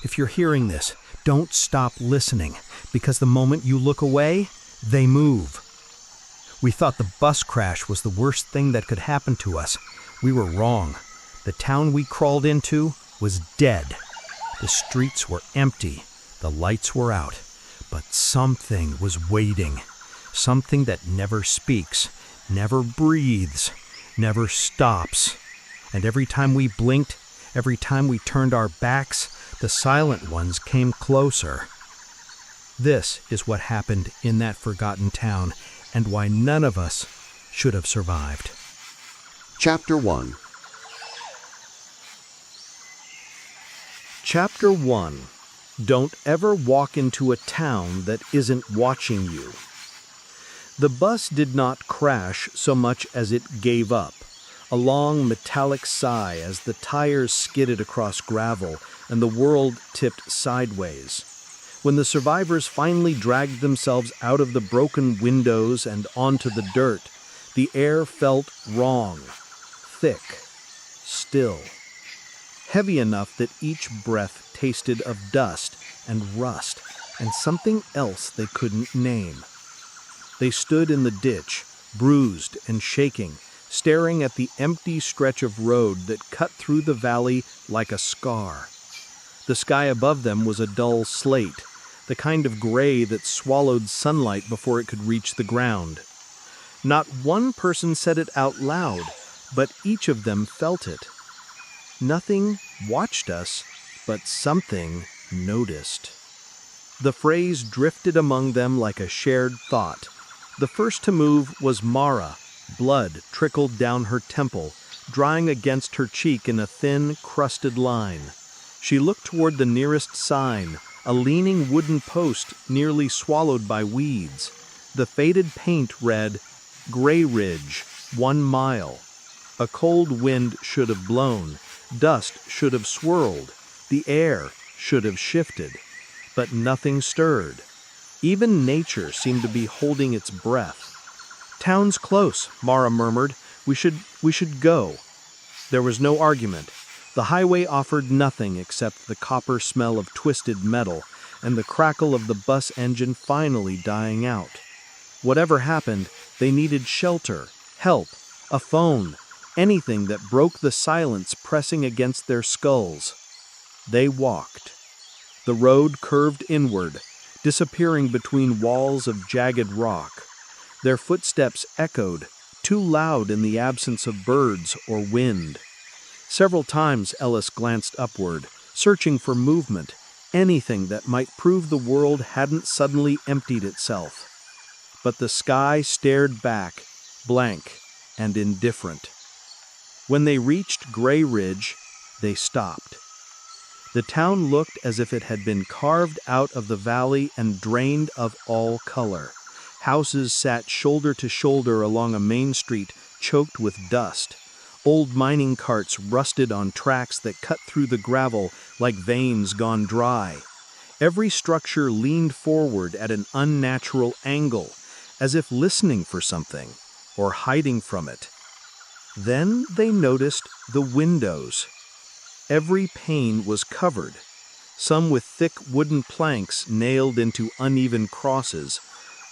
If you're hearing this, don't stop listening, because the moment you look away, they move. We thought the bus crash was the worst thing that could happen to us. We were wrong. The town we crawled into was dead. The streets were empty. The lights were out. But something was waiting. Something that never speaks, never breathes, never stops. And every time we blinked, every time we turned our backs, the silent ones came closer. This is what happened in that forgotten town, and why none of us should have survived. Chapter 1. Chapter 1. Don't ever walk into a town that isn't watching you. The bus did not crash so much as it gave up, a long metallic sigh as the tires skidded across gravel and the world tipped sideways. When the survivors finally dragged themselves out of the broken windows and onto the dirt, the air felt wrong, thick, still, heavy enough that each breath tasted of dust and rust and something else they couldn't name. They stood in the ditch, bruised and shaking, staring at the empty stretch of road that cut through the valley like a scar. The sky above them was a dull slate, the kind of gray that swallowed sunlight before it could reach the ground. Not one person said it out loud, but each of them felt it. Nothing watched us, but something noticed. The phrase drifted among them like a shared thought. The first to move was Mara. Blood trickled down her temple, drying against her cheek in a thin, crusted line. She looked toward the nearest sign, a leaning wooden post nearly swallowed by weeds. The faded paint read, "Grayeridge, 1 mile." A cold wind should have blown, dust should have swirled, the air should have shifted. But nothing stirred. Even nature seemed to be holding its breath. "Town's close," Mara murmured. We should go." There was no argument. The highway offered nothing except the copper smell of twisted metal and the crackle of the bus engine finally dying out. Whatever happened, they needed shelter, help, a phone, anything that broke the silence pressing against their skulls. They walked. The road curved inward, disappearing between walls of jagged rock. Their footsteps echoed, too loud in the absence of birds or wind. Several times Ellis glanced upward, searching for movement, anything that might prove the world hadn't suddenly emptied itself. But the sky stared back, blank and indifferent. When they reached Grayeridge, they stopped. The town looked as if it had been carved out of the valley and drained of all color. Houses sat shoulder to shoulder along a main street choked with dust. Old mining carts rusted on tracks that cut through the gravel like veins gone dry. Every structure leaned forward at an unnatural angle, as if listening for something or hiding from it. Then they noticed the windows. Every pane was covered, some with thick wooden planks nailed into uneven crosses,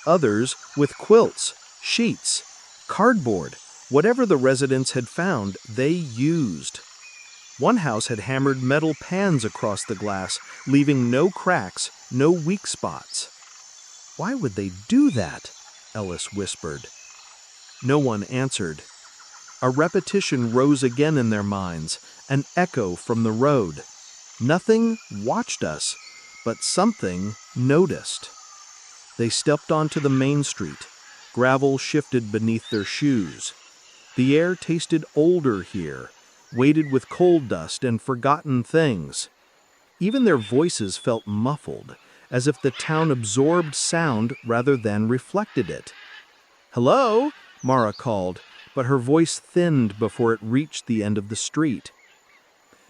others with quilts, sheets, cardboard. Whatever the residents had found, they used. One house had hammered metal pans across the glass, leaving no cracks, no weak spots. "Why would they do that?" Ellis whispered. No one answered. A repetition rose again in their minds, an echo from the road. Nothing watched us, but something noticed. They stepped onto the main street. Gravel shifted beneath their shoes. The air tasted older here, weighted with coal dust and forgotten things. Even their voices felt muffled, as if the town absorbed sound rather than reflected it. "Hello?" Mara called, but her voice thinned before it reached the end of the street.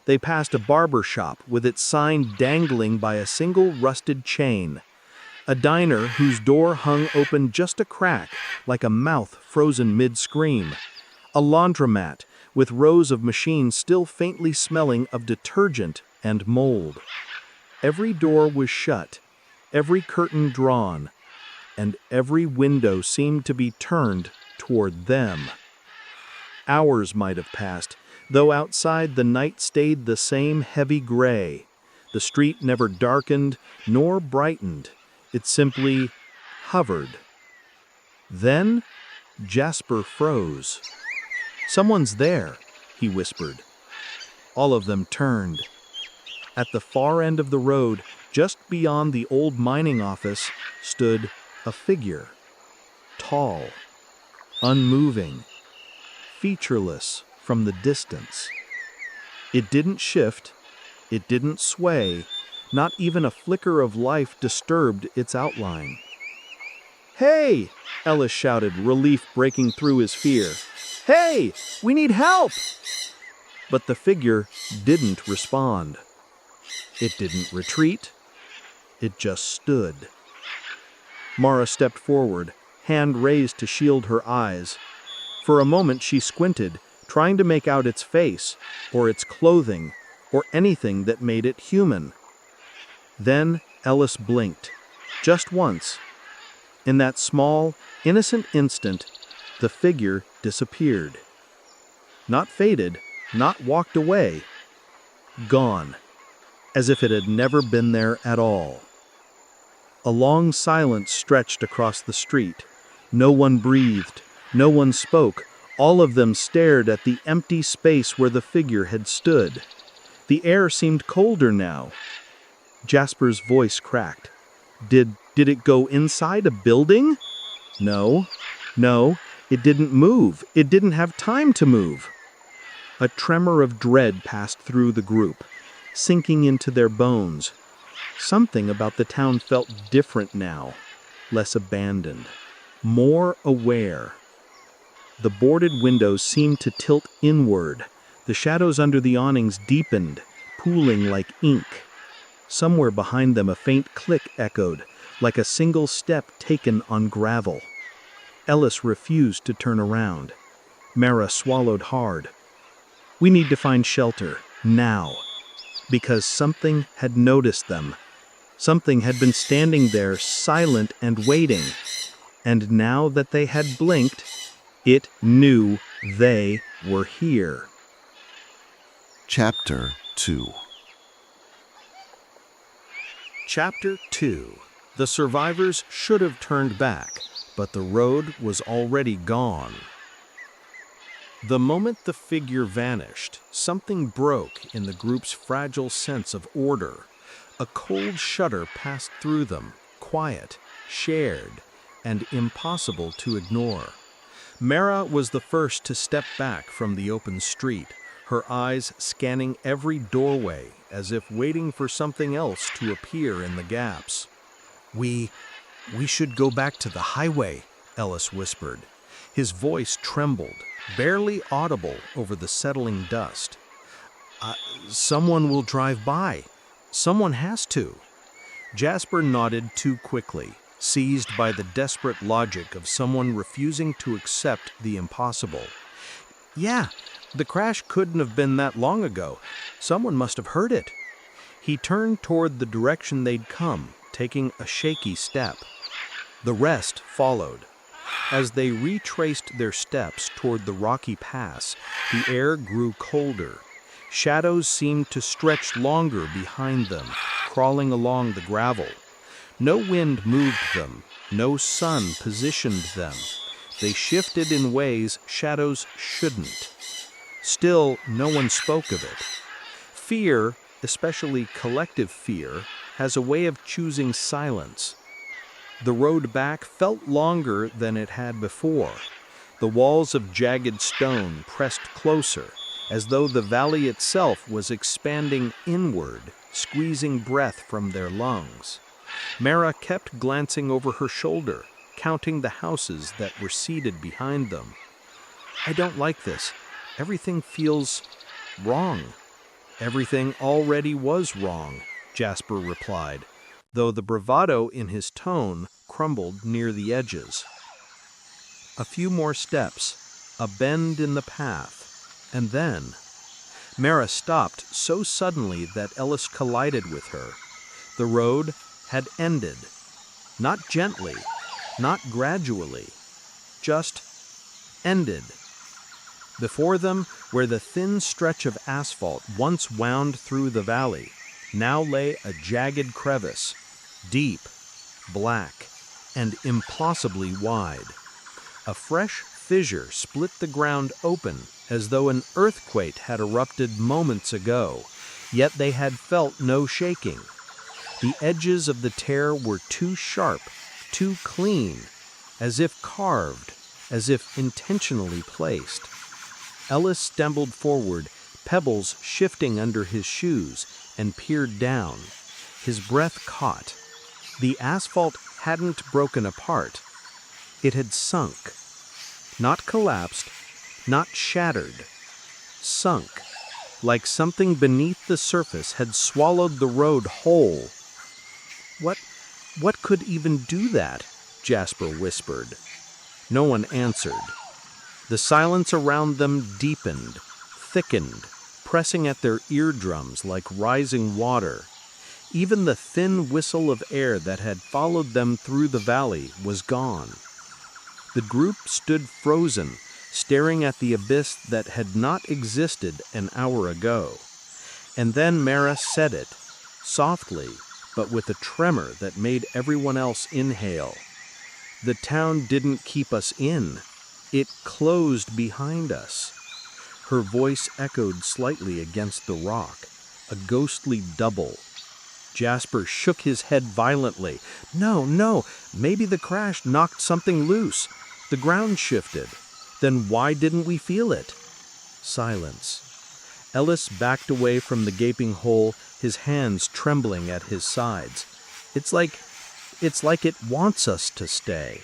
They passed a barber shop with its sign dangling by a single rusted chain. A diner whose door hung open just a crack, like a mouth frozen mid-scream. A laundromat with rows of machines still faintly smelling of detergent and mold. Every door was shut, every curtain drawn, and every window seemed to be turned toward them. Hours might have passed, though outside the night stayed the same heavy gray. The street never darkened nor brightened. It simply hovered. Then Jasper froze. "Someone's there," he whispered. All of them turned. At the far end of the road, just beyond the old mining office, stood a figure. Tall, unmoving, featureless from the distance. It didn't shift, it didn't sway, not even a flicker of life disturbed its outline. "Hey!" Ellis shouted, relief breaking through his fear. "Hey! We need help!" But the figure didn't respond. It didn't retreat. It just stood. Mara stepped forward, hand raised to shield her eyes. For a moment she squinted, trying to make out its face, or its clothing, or anything that made it human. Then Ellis blinked, just once. In that small, innocent instant, the figure disappeared. Not faded, not walked away. Gone, as if it had never been there at all. A long silence stretched across the street. No one breathed, no one spoke. All of them stared at the empty space where the figure had stood. The air seemed colder now. Jasper's voice cracked. Did it go inside a building? No, it didn't move. It didn't have time to move. A tremor of dread passed through the group, sinking into their bones. Something about the town felt different now, less abandoned, more aware. The boarded windows seemed to tilt inward. The shadows under the awnings deepened, pooling like ink. Somewhere behind them a faint click echoed, like a single step taken on gravel. Ellis refused to turn around. Mara swallowed hard. "We need to find shelter, now." Because something had noticed them. Something had been standing there, silent and waiting. And now that they had blinked, it knew they were here. Chapter 2. Chapter 2. The survivors should have turned back, but the road was already gone. The moment the figure vanished, something broke in the group's fragile sense of order. A cold shudder passed through them, quiet, shared, and impossible to ignore. Mara was the first to step back from the open street, her eyes scanning every doorway as if waiting for something else to appear in the gaps. We should go back to the highway," Ellis whispered. His voice trembled, barely audible over the settling dust. Someone will drive by. Someone has to." Jasper nodded too quickly, seized by the desperate logic of someone refusing to accept the impossible. "Yeah, the crash couldn't have been that long ago. Someone must have heard it." He turned toward the direction they'd come, taking a shaky step. The rest followed. As they retraced their steps toward the rocky pass, the air grew colder. Shadows seemed to stretch longer behind them, crawling along the gravel. No wind moved them, no sun positioned them. They shifted in ways shadows shouldn't. Still, no one spoke of it. Fear, especially collective fear, has a way of choosing silence. The road back felt longer than it had before. The walls of jagged stone pressed closer, as though the valley itself was expanding inward, squeezing breath from their lungs. Mara kept glancing over her shoulder, counting the houses that were seated behind them. "I don't like this. Everything feels wrong." "Everything already was wrong," Jasper replied, though the bravado in his tone crumbled near the edges. A few more steps, a bend in the path, and then Mara stopped so suddenly that Ellis collided with her. The road had ended. Not gently, not gradually, just ended. Before them, where the thin stretch of asphalt once wound through the valley, now lay a jagged crevice, deep, black, and impossibly wide. A fresh fissure split the ground open as though an earthquake had erupted moments ago, yet they had felt no shaking. The edges of the tear were too sharp, too clean, as if carved, as if intentionally placed. Ellis stumbled forward, pebbles shifting under his shoes, and peered down. His breath caught. The asphalt hadn't broken apart. It had sunk. Not collapsed, not shattered. Sunk, like something beneath the surface had swallowed the road whole. What could even do that? Jasper whispered. No one answered. The silence around them deepened, thickened, pressing at their eardrums like rising water. Even the thin whistle of air that had followed them through the valley was gone. The group stood frozen, staring at the abyss that had not existed an hour ago. And then Mara said it, softly, but with a tremor that made everyone else inhale. The town didn't keep us in. It closed behind us. Her voice echoed slightly against the rock, a ghostly double. Jasper shook his head violently. No, maybe the crash knocked something loose. The ground shifted. Then why didn't we feel it? Silence. Ellis backed away from the gaping hole, his hands trembling at his sides. It's like it wants us to stay.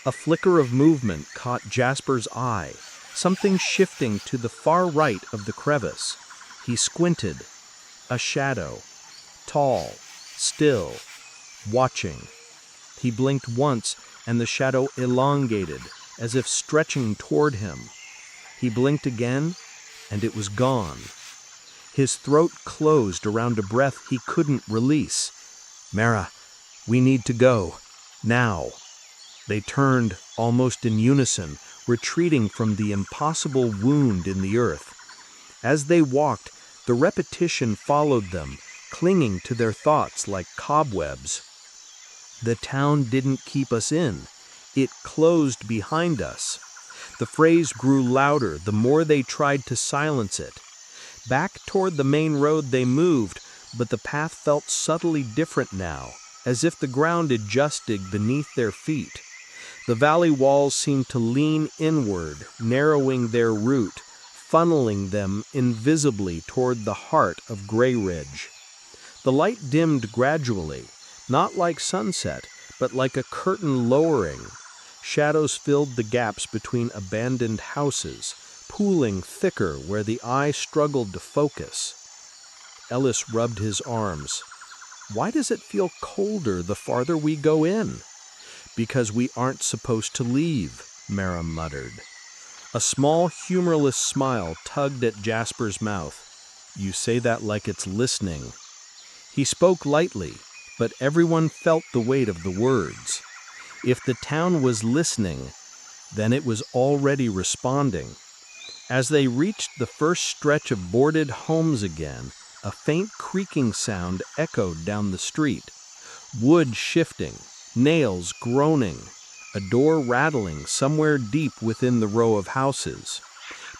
A flicker of movement caught Jasper's eye, something shifting to the far right of the crevice. He squinted. A shadow. Tall, still, watching. He blinked once, and the shadow elongated, as if stretching toward him. He blinked again, and it was gone. His throat closed around a breath he couldn't release. Mara, we need to go. Now. They turned, almost in unison, retreating from the impossible wound in the earth. As they walked, the repetition followed them, clinging to their thoughts like cobwebs. The town didn't keep us in. It closed behind us. The phrase grew louder the more they tried to silence it. Back toward the main road they moved, but the path felt subtly different now, as if the ground adjusted beneath their feet. The valley walls seemed to lean inward, narrowing their route, funneling them invisibly toward the heart of Grayeridge. The light dimmed gradually, not like sunset, but like a curtain lowering. Shadows filled the gaps between abandoned houses, pooling thicker where the eye struggled to focus. Ellis rubbed his arms. Why does it feel colder the farther we go in? Because we aren't supposed to leave, Mara muttered. A small, humorless smile tugged at Jasper's mouth. You say that like it's listening. He spoke lightly, but everyone felt the weight of the words. If the town was listening, then it was already responding. As they reached the first stretch of boarded homes again, a faint creaking sound echoed down the street. Wood shifting, nails groaning, a door rattling somewhere deep within the row of houses.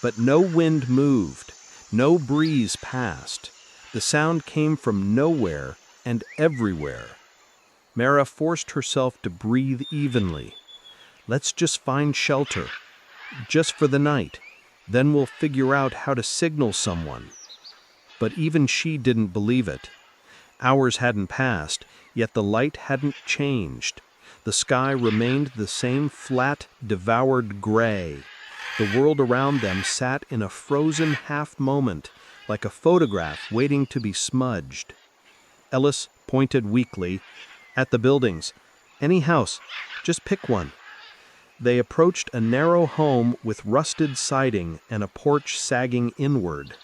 But no wind moved, no breeze passed. The sound came from nowhere and everywhere. Mara forced herself to breathe evenly. Let's just find shelter, just for the night. Then we'll figure out how to signal someone. But even she didn't believe it. Hours hadn't passed, yet the light hadn't changed. The sky remained the same flat, devoured gray. The world around them sat in a frozen half-moment, like a photograph waiting to be smudged. Ellis pointed weakly at the buildings. Any house, just pick one. They approached a narrow home with rusted siding and a porch sagging inward.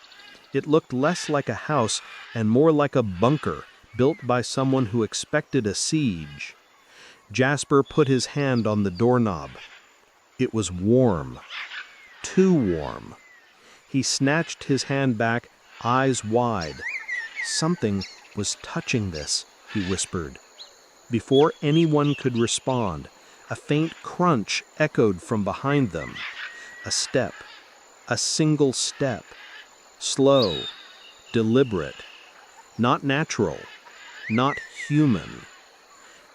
It looked less like a house and more like a bunker, built by someone who expected a siege. Jasper put his hand on the doorknob. It was warm. Too warm. He snatched his hand back, eyes wide. Something was touching this, he whispered. Before anyone could respond, a faint crunch echoed from behind them. A step. A single step. Slow. Deliberate. Not natural. Not human.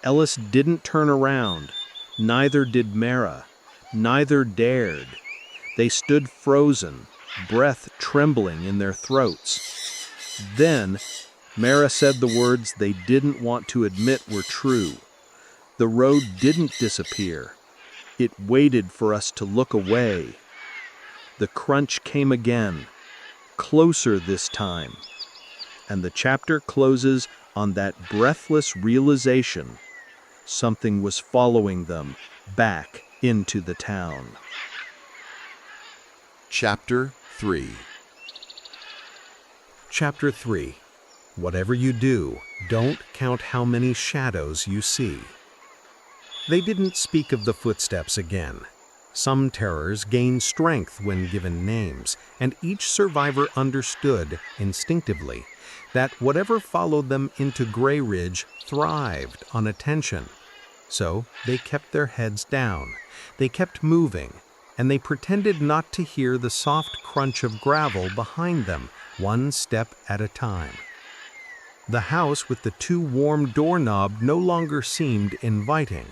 Ellis didn't turn around. Neither did Mara. Neither dared. They stood frozen, breath trembling in their throats. Then, Mara said the words they didn't want to admit were true. The road didn't disappear. It waited for us to look away. The crunch came again, closer this time. And the chapter closes on that breathless realization. Something was following them back into the town. Chapter 3. Chapter 3. Whatever you do, don't count how many shadows you see. They didn't speak of the footsteps again. Some terrors gain strength when given names, and each survivor understood, instinctively, that whatever followed them into Grayeridge thrived on attention. So they kept their heads down, they kept moving, and they pretended not to hear the soft crunch of gravel behind them, one step at a time. The house with the too warm doorknob no longer seemed inviting.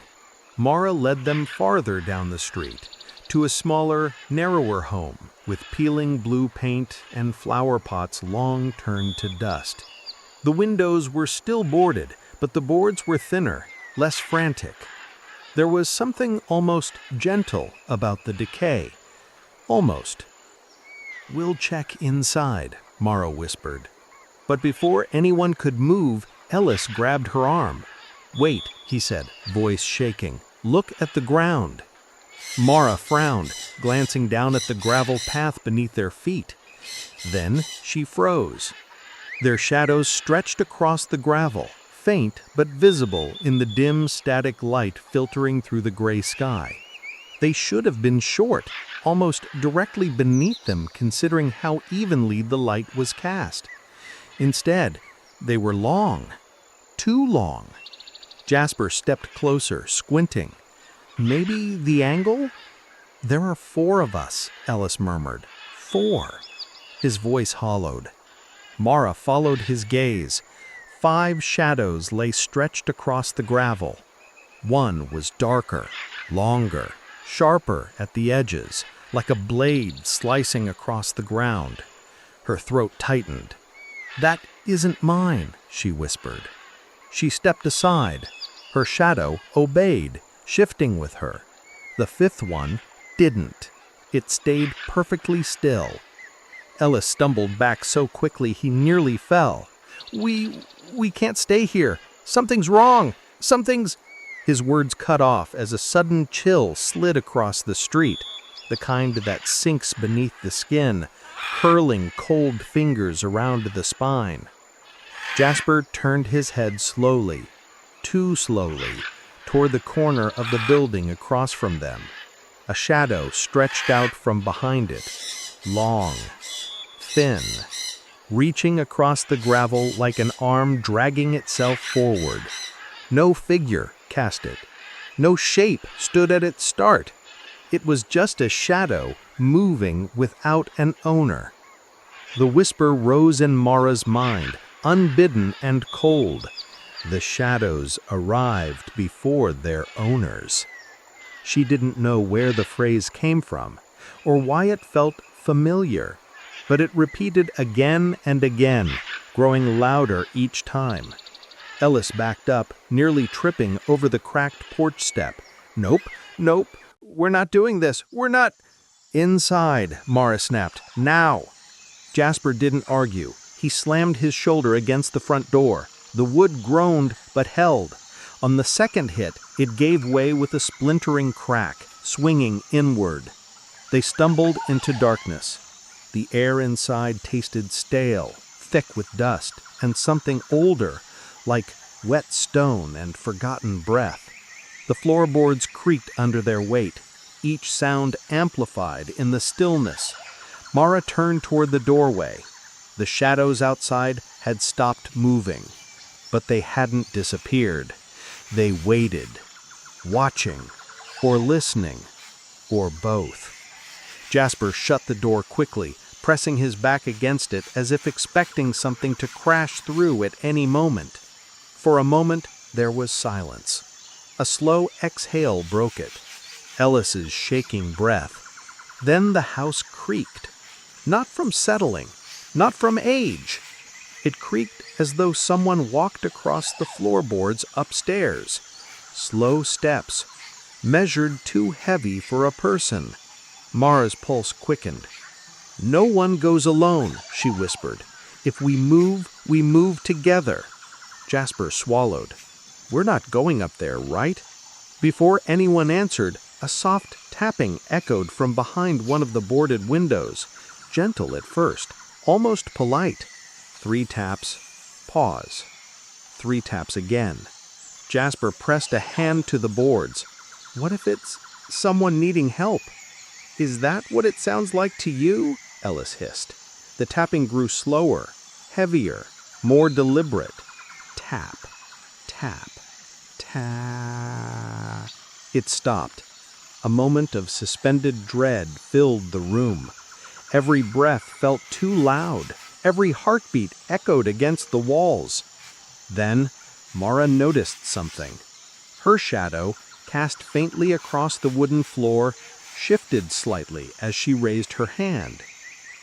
Mara led them farther down the street, to a smaller, narrower home, with peeling blue paint and flower pots long turned to dust. The windows were still boarded, but the boards were thinner, less frantic. There was something almost gentle about the decay. Almost. "We'll check inside," Mara whispered. But before anyone could move, Ellis grabbed her arm. "Wait," he said, voice shaking. "Look at the ground." Mara frowned, glancing down at the gravel path beneath their feet. Then she froze. Their shadows stretched across the gravel, faint but visible in the dim static light filtering through the gray sky. They should have been short, almost directly beneath them considering how evenly the light was cast. Instead, they were long. Too long. Jasper stepped closer, squinting. "Maybe the angle?" "There are 4 of us," Ellis murmured. 4. His voice hollowed. Mara followed his gaze. 5 shadows lay stretched across the gravel. One was darker, longer, sharper at the edges, like a blade slicing across the ground. Her throat tightened. "That isn't mine," she whispered. She stepped aside. Her shadow obeyed, shifting with her. The 5th one didn't. It stayed perfectly still. Ellis stumbled back so quickly he nearly fell. We can't stay here. Something's wrong. Something's..." His words cut off as a sudden chill slid across the street, the kind that sinks beneath the skin, curling cold fingers around the spine. Jasper turned his head slowly, too slowly, toward the corner of the building across from them. A shadow stretched out from behind it, long, thin, reaching across the gravel like an arm dragging itself forward. No figure cast it. No shape stood at its start. It was just a shadow moving without an owner. The whisper rose in Mara's mind, unbidden and cold. The shadows arrived before their owners. She didn't know where the phrase came from, or why it felt familiar, but it repeated again and again, growing louder each time. Ellis backed up, nearly tripping over the cracked porch step. Nope, we're not doing this, we're not..." "Inside," Mara snapped. "Now!" Jasper didn't argue. He slammed his shoulder against the front door. The wood groaned but held. On the second hit, it gave way with a splintering crack, swinging inward. They stumbled into darkness. The air inside tasted stale, thick with dust, and something older, like wet stone and forgotten breath. The floorboards creaked under their weight, each sound amplified in the stillness. Mara turned toward the doorway. The shadows outside had stopped moving, but they hadn't disappeared. They waited, watching, or listening, or both. Jasper shut the door quickly, pressing his back against it as if expecting something to crash through at any moment. For a moment, there was silence. A slow exhale broke it, Ellis's shaking breath. Then the house creaked. Not from settling, not from age. It creaked as though someone walked across the floorboards upstairs. Slow steps, measured too heavy for a person. Mara's pulse quickened. "No one goes alone," she whispered. "If we move together." Jasper swallowed. "We're not going up there, right?" Before anyone answered, a soft tapping echoed from behind one of the boarded windows. Gentle at first, almost polite. 3 taps, pause. 3 taps again. Jasper pressed a hand to the boards. "What if it's someone needing help?" "Is that what it sounds like to you?" Ellis hissed. The tapping grew slower, heavier, more deliberate. Tap, tap, tap. It stopped. A moment of suspended dread filled the room. Every breath felt too loud. Every heartbeat echoed against the walls. Then, Mara noticed something. Her shadow, cast faintly across the wooden floor, shifted slightly as she raised her hand.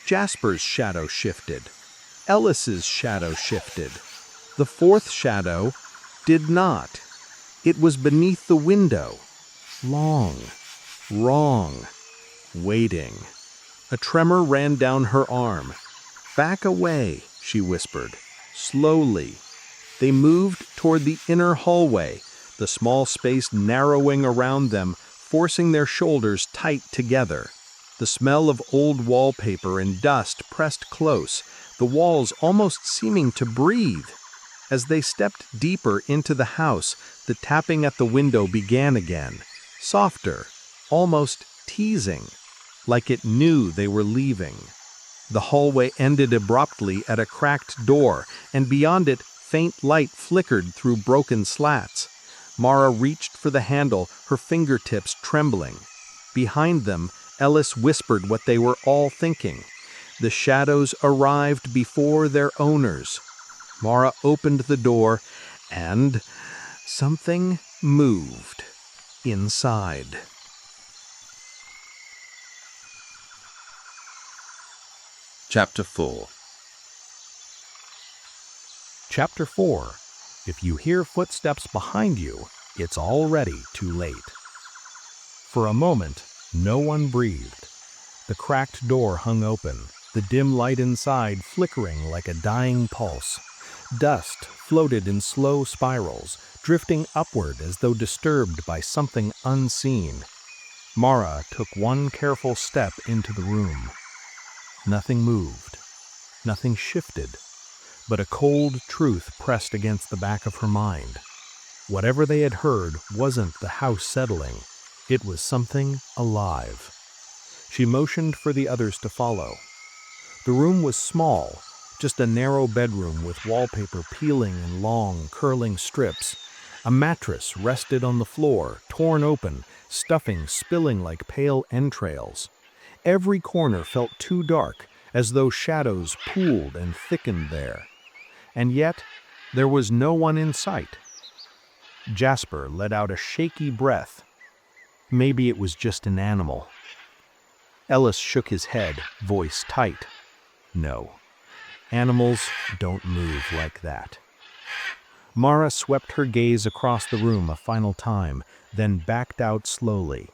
Jasper's shadow shifted. Ellis's shadow shifted. The 4th shadow did not. It was beneath the window. Long, wrong, waiting. A tremor ran down her arm. "Back away," she whispered, slowly. They moved toward the inner hallway, the small space narrowing around them, forcing their shoulders tight together. The smell of old wallpaper and dust pressed close, the walls almost seeming to breathe. As they stepped deeper into the house, the tapping at the window began again, softer, almost teasing, like it knew they were leaving. The hallway ended abruptly at a cracked door, and beyond it, faint light flickered through broken slats. Mara reached for the handle, her fingertips trembling. Behind them, Ellis whispered what they were all thinking. The shadows arrived before their owners. Mara opened the door, and something moved inside. Chapter 4. Chapter 4. If you hear footsteps behind you, it's already too late. For a moment, no one breathed. The cracked door hung open, the dim light inside flickering like a dying pulse. Dust floated in slow spirals, drifting upward as though disturbed by something unseen. Mara took one careful step into the room. Nothing moved. Nothing shifted. But a cold truth pressed against the back of her mind. Whatever they had heard wasn't the house settling. It was something alive. She motioned for the others to follow. The room was small, just a narrow bedroom with wallpaper peeling in long, curling strips. A mattress rested on the floor, torn open, stuffing spilling like pale entrails. Every corner felt too dark, as though shadows pooled and thickened there. And yet, there was no one in sight. Jasper let out a shaky breath. Maybe it was just an animal. Ellis shook his head, voice tight. No, animals don't move like that. Mara swept her gaze across the room a final time, then backed out slowly.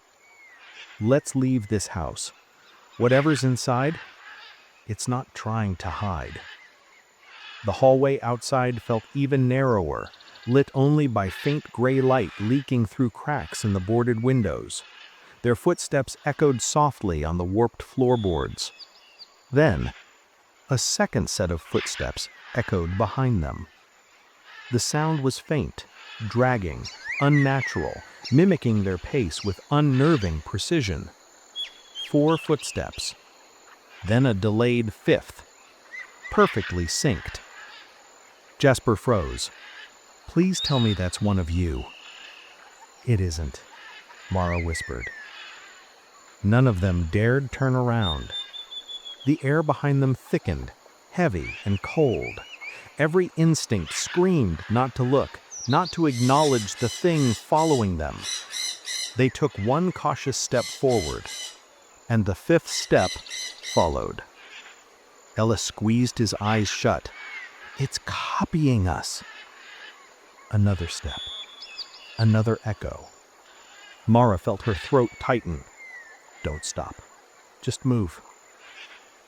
Let's leave this house. Whatever's inside, it's not trying to hide. The hallway outside felt even narrower, lit only by faint gray light leaking through cracks in the boarded windows. Their footsteps echoed softly on the warped floorboards. Then, a second set of footsteps echoed behind them. The sound was faint, dragging, unnatural, mimicking their pace with unnerving precision. 4 footsteps, then a delayed 5th, perfectly synced. Jasper froze. "Please tell me that's one of you." "It isn't," Mara whispered. None of them dared turn around. The air behind them thickened, heavy and cold. Every instinct screamed not to look, not to acknowledge the thing following them. They took one cautious step forward, and the 5th step followed. Ellis squeezed his eyes shut. "It's copying us." Another step. Another echo. Mara felt her throat tighten. "Don't stop. Just move."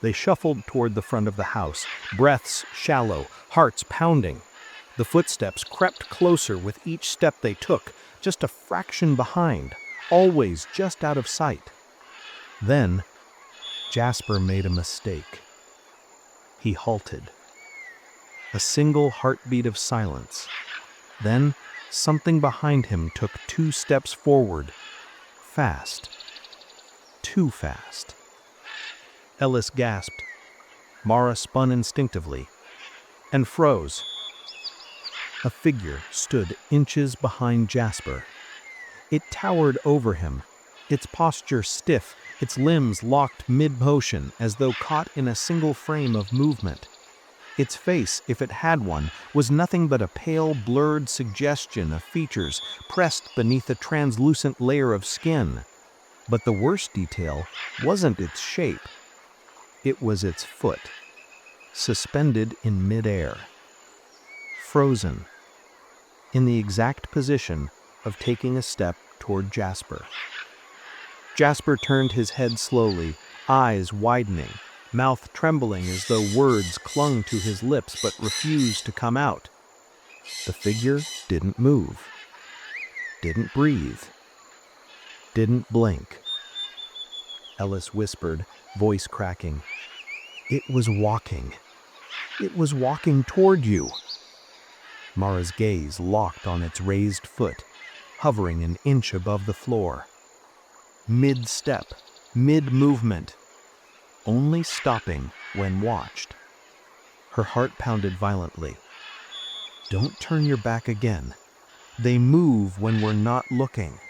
They shuffled toward the front of the house, breaths shallow, hearts pounding. The footsteps crept closer with each step they took, just a fraction behind, always just out of sight. Then, Jasper made a mistake. He halted. A single heartbeat of silence. Then, something behind him took 2 steps forward. Fast. Too fast. Ellis gasped. Mara spun instinctively and froze. A figure stood inches behind Jasper. It towered over him, its posture stiff, its limbs locked mid-motion as though caught in a single frame of movement. Its face, if it had one, was nothing but a pale, blurred suggestion of features pressed beneath a translucent layer of skin. But the worst detail wasn't its shape. It was its foot, suspended in midair, frozen, in the exact position of taking a step toward Jasper. Jasper turned his head slowly, eyes widening, mouth trembling as though words clung to his lips but refused to come out. The figure didn't move, didn't breathe, didn't blink. Ellis whispered, voice cracking. "It was walking. It was walking toward you." Mara's gaze locked on its raised foot, hovering an inch above the floor. Mid-step, mid-movement, only stopping when watched. Her heart pounded violently. "Don't turn your back again. They move when we're not looking."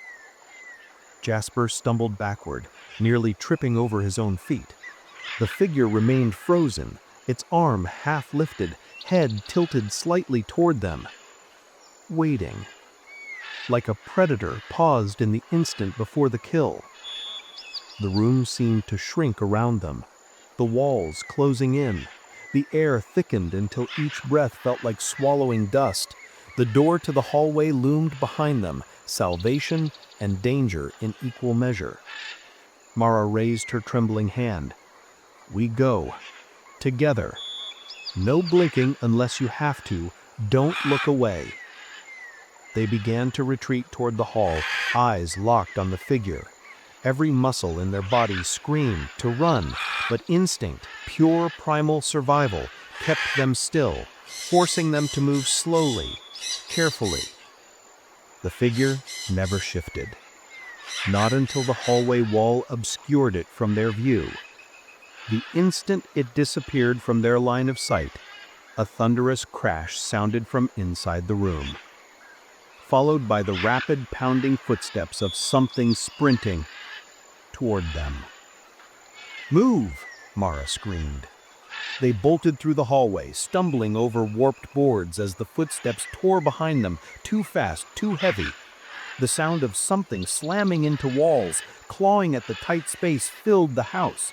Jasper stumbled backward, nearly tripping over his own feet. The figure remained frozen, its arm half lifted, head tilted slightly toward them. Waiting. Like a predator paused in the instant before the kill. The room seemed to shrink around them, the walls closing in. The air thickened until each breath felt like swallowing dust. The door to the hallway loomed behind them, salvation and danger in equal measure. Mara raised her trembling hand. "We go. Together. No blinking unless you have to. Don't look away." They began to retreat toward the hall, eyes locked on the figure. Every muscle in their bodies screamed to run, but instinct, pure primal survival, kept them still, forcing them to move slowly, carefully. The figure never shifted. Not until the hallway wall obscured it from their view. The instant it disappeared from their line of sight, a thunderous crash sounded from inside the room, followed by the rapid pounding footsteps of something sprinting toward them. "Move!" Mara screamed. They bolted through the hallway, stumbling over warped boards as the footsteps tore behind them, too fast, too heavy. The sound of something slamming into walls, clawing at the tight space, filled the house.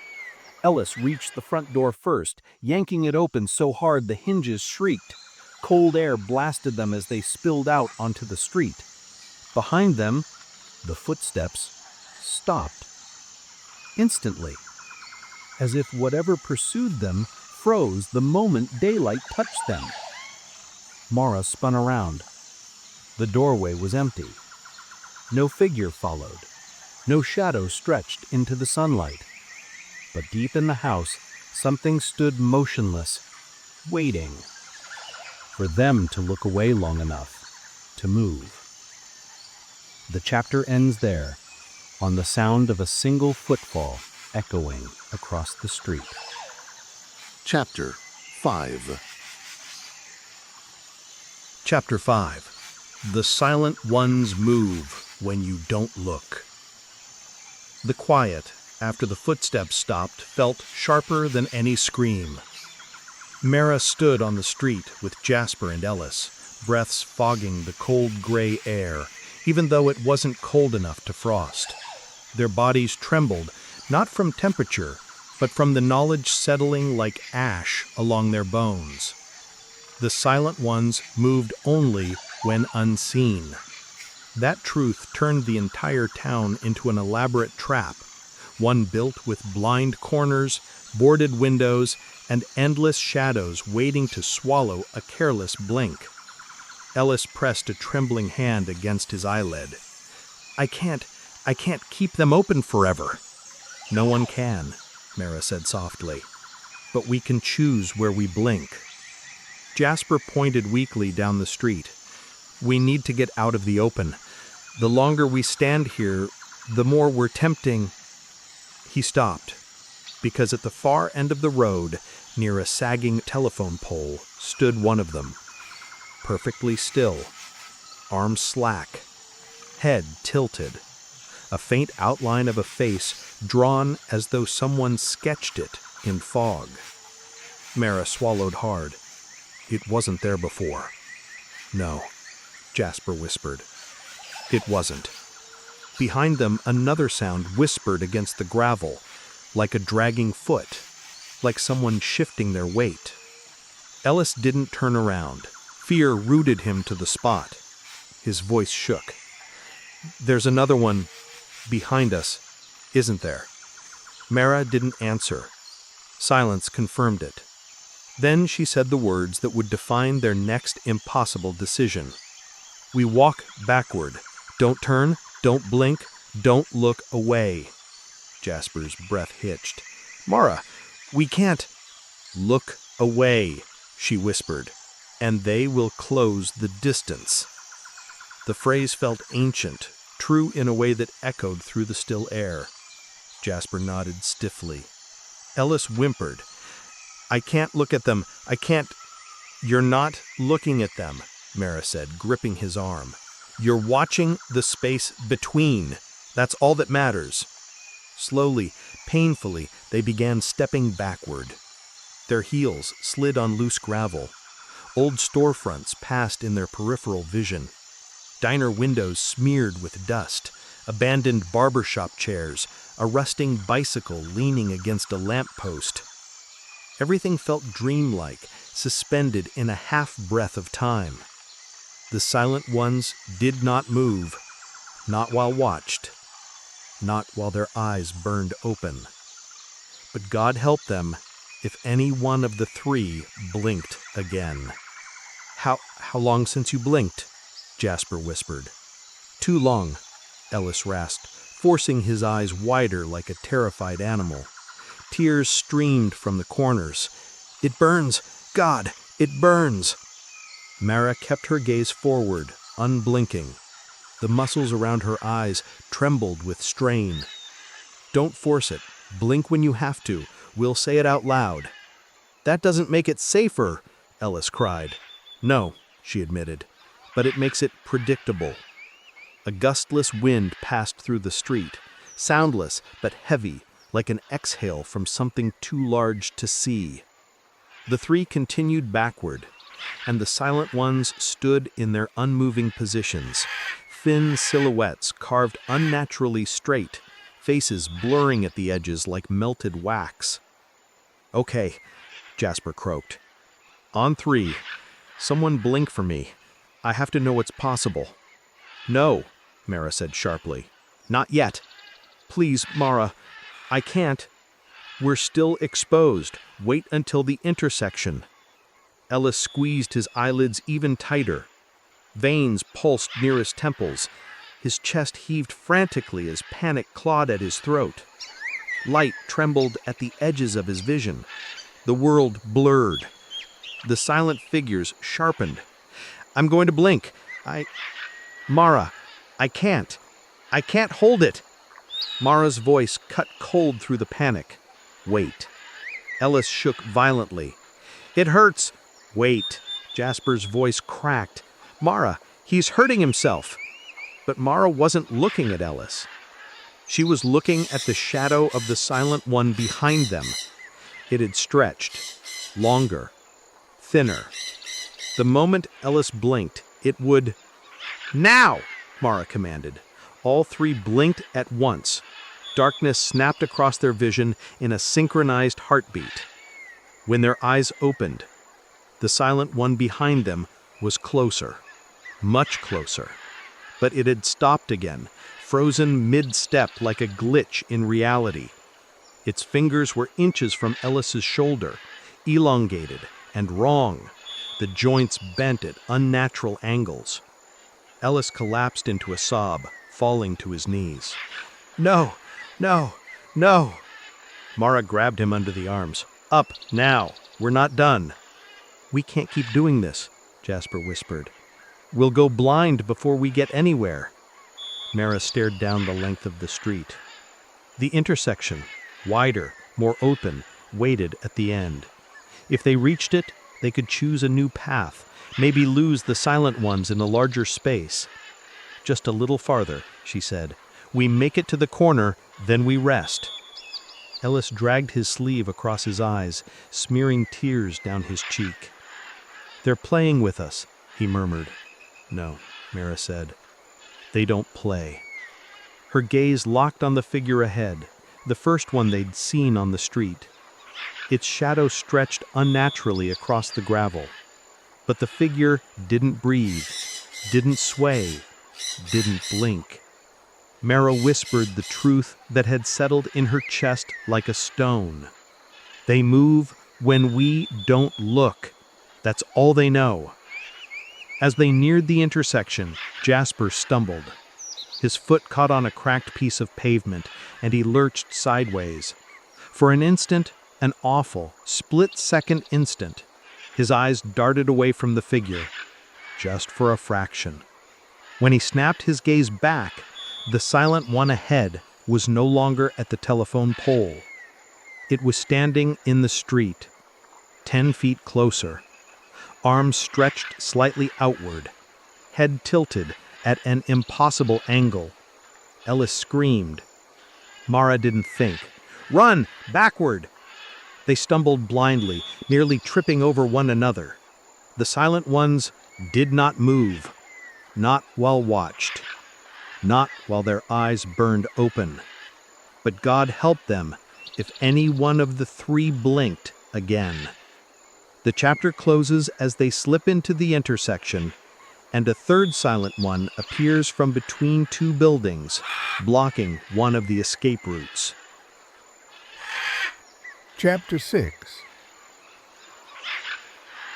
Ellis reached the front door first, yanking it open so hard the hinges shrieked. Cold air blasted them as they spilled out onto the street. Behind them, the footsteps stopped. Instantly, as if whatever pursued them froze the moment daylight touched them. Mara spun around. The doorway was empty. No figure followed. No shadow stretched into the sunlight. But deep in the house, something stood motionless, waiting. for them to look away long enough to move. The chapter ends there, on the sound of a single footfall echoing across the street. Chapter 5. Chapter 5. The Silent Ones Move When You Don't Look. The quiet, after the footsteps stopped, felt sharper than any scream. Mara stood on the street with Jasper and Ellis, breaths fogging the cold gray air, even though it wasn't cold enough to frost. Their bodies trembled, not from temperature, but from the knowledge settling like ash along their bones. The Silent Ones moved only when unseen. That truth turned the entire town into an elaborate trap, one built with blind corners, boarded windows, and endless shadows waiting to swallow a careless blink. Ellis pressed a trembling hand against his eyelid. I can't keep them open forever." "No one can," Mara said softly. "But we can choose where we blink." Jasper pointed weakly down the street. "We need to get out of the open. The longer we stand here, the more we're tempting." He stopped, because at the far end of the road, near a sagging telephone pole, stood one of them. Perfectly still, arms slack, head tilted, a faint outline of a face drawn as though someone sketched it in fog. Mara swallowed hard. It wasn't there before. "No," Jasper whispered. It wasn't. Behind them, another sound whispered against the gravel, like a dragging foot, like someone shifting their weight. Ellis didn't turn around. Fear rooted him to the spot. His voice shook. "There's another one behind us, isn't there?" Mara didn't answer. Silence confirmed it. Then she said the words that would define their next impossible decision. "We walk backward. Don't turn, don't blink, don't look away." Jasper's breath hitched. "Mara, we can't." "Look away," she whispered, "and they will close the distance." The phrase felt ancient, true in a way that echoed through the still air. Jasper nodded stiffly. Ellis whimpered. "I can't look at them. I can't." "You're not looking at them," Mara said, gripping his arm. "You're watching the space between. That's all that matters." Slowly, painfully, they began stepping backward. Their heels slid on loose gravel. Old storefronts passed in their peripheral vision. Diner windows smeared with dust, abandoned barbershop chairs, a rusting bicycle leaning against a lamppost. Everything felt dreamlike, suspended in a half-breath of time. The Silent Ones did not move, not while watched, not while their eyes burned open. But God help them if any one of the three blinked again. How long since you blinked?" Jasper whispered. "Too long," Ellis rasped, forcing his eyes wider like a terrified animal. Tears streamed from the corners. "It burns! God, it burns!" Mara kept her gaze forward, unblinking. The muscles around her eyes trembled with strain. "Don't force it. Blink when you have to. We'll say it out loud." "That doesn't make it safer," Ellis cried. "No," she admitted, "but it makes it predictable." A gustless wind passed through the street, soundless but heavy, like an exhale from something too large to see. The three continued backward, and the Silent Ones stood in their unmoving positions, thin silhouettes carved unnaturally straight, faces blurring at the edges like melted wax. "Okay," Jasper croaked. "On three. Someone blink for me. I have to know it's possible." "No," Mara said sharply. "Not yet. Please, Mara, I can't. We're still exposed. Wait until the intersection." Ellis squeezed his eyelids even tighter. Veins pulsed near his temples. His chest heaved frantically as panic clawed at his throat. Light trembled at the edges of his vision. The world blurred. The silent figures sharpened. "I'm going to blink. Mara, I can't. I can't hold it." Mara's voice cut cold through the panic. "Wait." Ellis shook violently. "It hurts." "Wait." Jasper's voice cracked. "Mara, he's hurting himself." But Mara wasn't looking at Ellis. She was looking at the shadow of the silent one behind them. It had stretched, longer, thinner. The moment Ellis blinked, it would... "Now!" Mara commanded. All three blinked at once. Darkness snapped across their vision in a synchronized heartbeat. When their eyes opened, the silent one behind them was closer, much closer. But it had stopped again, frozen mid-step like a glitch in reality. Its fingers were inches from Ellis's shoulder, elongated and wrong, the joints bent at unnatural angles. Ellis collapsed into a sob, falling to his knees. "No, no, no!" Mara grabbed him under the arms. "Up, now! We're not done!" "We can't keep doing this," Jasper whispered. "We'll go blind before we get anywhere." Mara stared down the length of the street. The intersection, wider, more open, waited at the end. If they reached it, they could choose a new path, maybe lose the silent ones in a larger space. "Just a little farther," she said. "We make it to the corner, then we rest." Ellis dragged his sleeve across his eyes, smearing tears down his cheek. "They're playing with us," he murmured. "No," Mara said. "They don't play." Her gaze locked on the figure ahead, the first one they'd seen on the street. Its shadow stretched unnaturally across the gravel. But the figure didn't breathe, didn't sway, didn't blink. Mara whispered the truth that had settled in her chest like a stone. "They move when we don't look. That's all they know." As they neared the intersection, Jasper stumbled. His foot caught on a cracked piece of pavement, and he lurched sideways. For an instant, an awful, split-second instant, his eyes darted away from the figure, just for a fraction. When he snapped his gaze back, the silent one ahead was no longer at the telephone pole. It was standing in the street, 10 feet closer. Arms stretched slightly outward, head tilted at an impossible angle. Ellis screamed. Mara didn't think. "Run! Backward!" They stumbled blindly, nearly tripping over one another. The silent ones did not move, not while watched, not while their eyes burned open. But God help them if any one of the three blinked again. The chapter closes as they slip into the intersection, and a third silent one appears from between two buildings, blocking one of the escape routes. Chapter 6.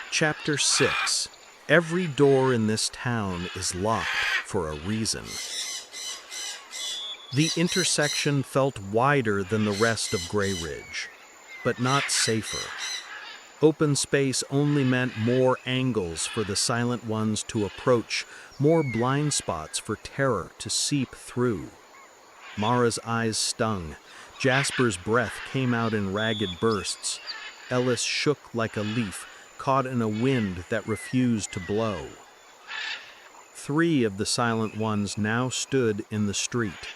Chapter 6. Every door in this town is locked for a reason. The intersection felt wider than the rest of Grayeridge, but not safer. Open space only meant more angles for the silent ones to approach, more blind spots for terror to seep through. Mara's eyes stung. Jasper's breath came out in ragged bursts. Ellis shook like a leaf, caught in a wind that refused to blow. 3 of the silent ones now stood in the street.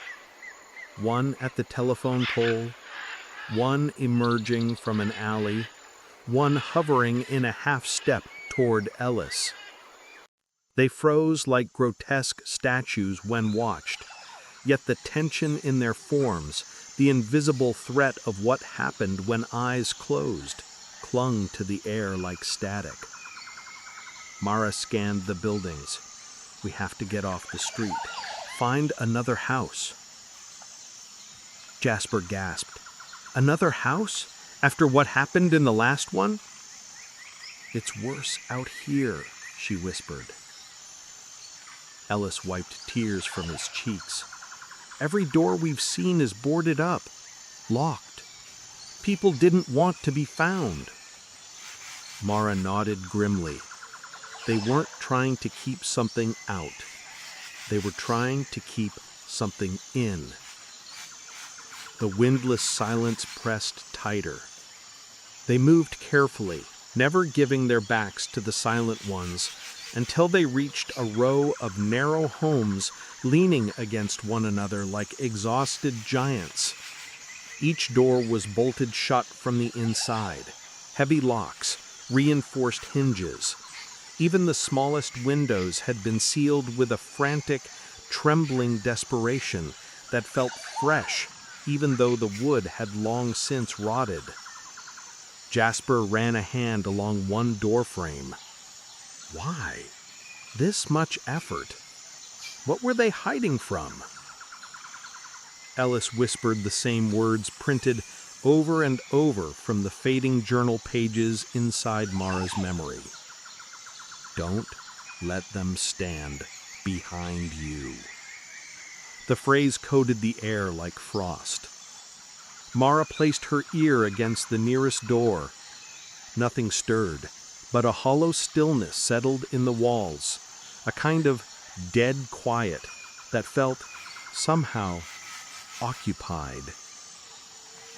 One at the telephone pole, one emerging from an alley, one hovering in a half-step toward Ellis. They froze like grotesque statues when watched, yet the tension in their forms, the invisible threat of what happened when eyes closed, clung to the air like static. Mara scanned the buildings. "We have to get off the street. Find another house." Jasper gasped. "Another house? After what happened in the last one?" "It's worse out here," she whispered. Ellis wiped tears from his cheeks. "Every door we've seen is boarded up, locked. People didn't want to be found." Mara nodded grimly. They weren't trying to keep something out. They were trying to keep something in. The windless silence pressed tighter. They moved carefully, never giving their backs to the silent ones, until they reached a row of narrow homes leaning against one another like exhausted giants. Each door was bolted shut from the inside. Heavy locks, reinforced hinges. Even the smallest windows had been sealed with a frantic, trembling desperation that felt fresh, even though the wood had long since rotted. Jasper ran a hand along one doorframe. Why? This much effort? What were they hiding from? Ellis whispered the same words printed over and over from the fading journal pages inside Mara's memory. Don't let them stand behind you. The phrase coated the air like frost. Mara placed her ear against the nearest door. Nothing stirred, but a hollow stillness settled in the walls, a kind of dead quiet that felt, somehow, occupied.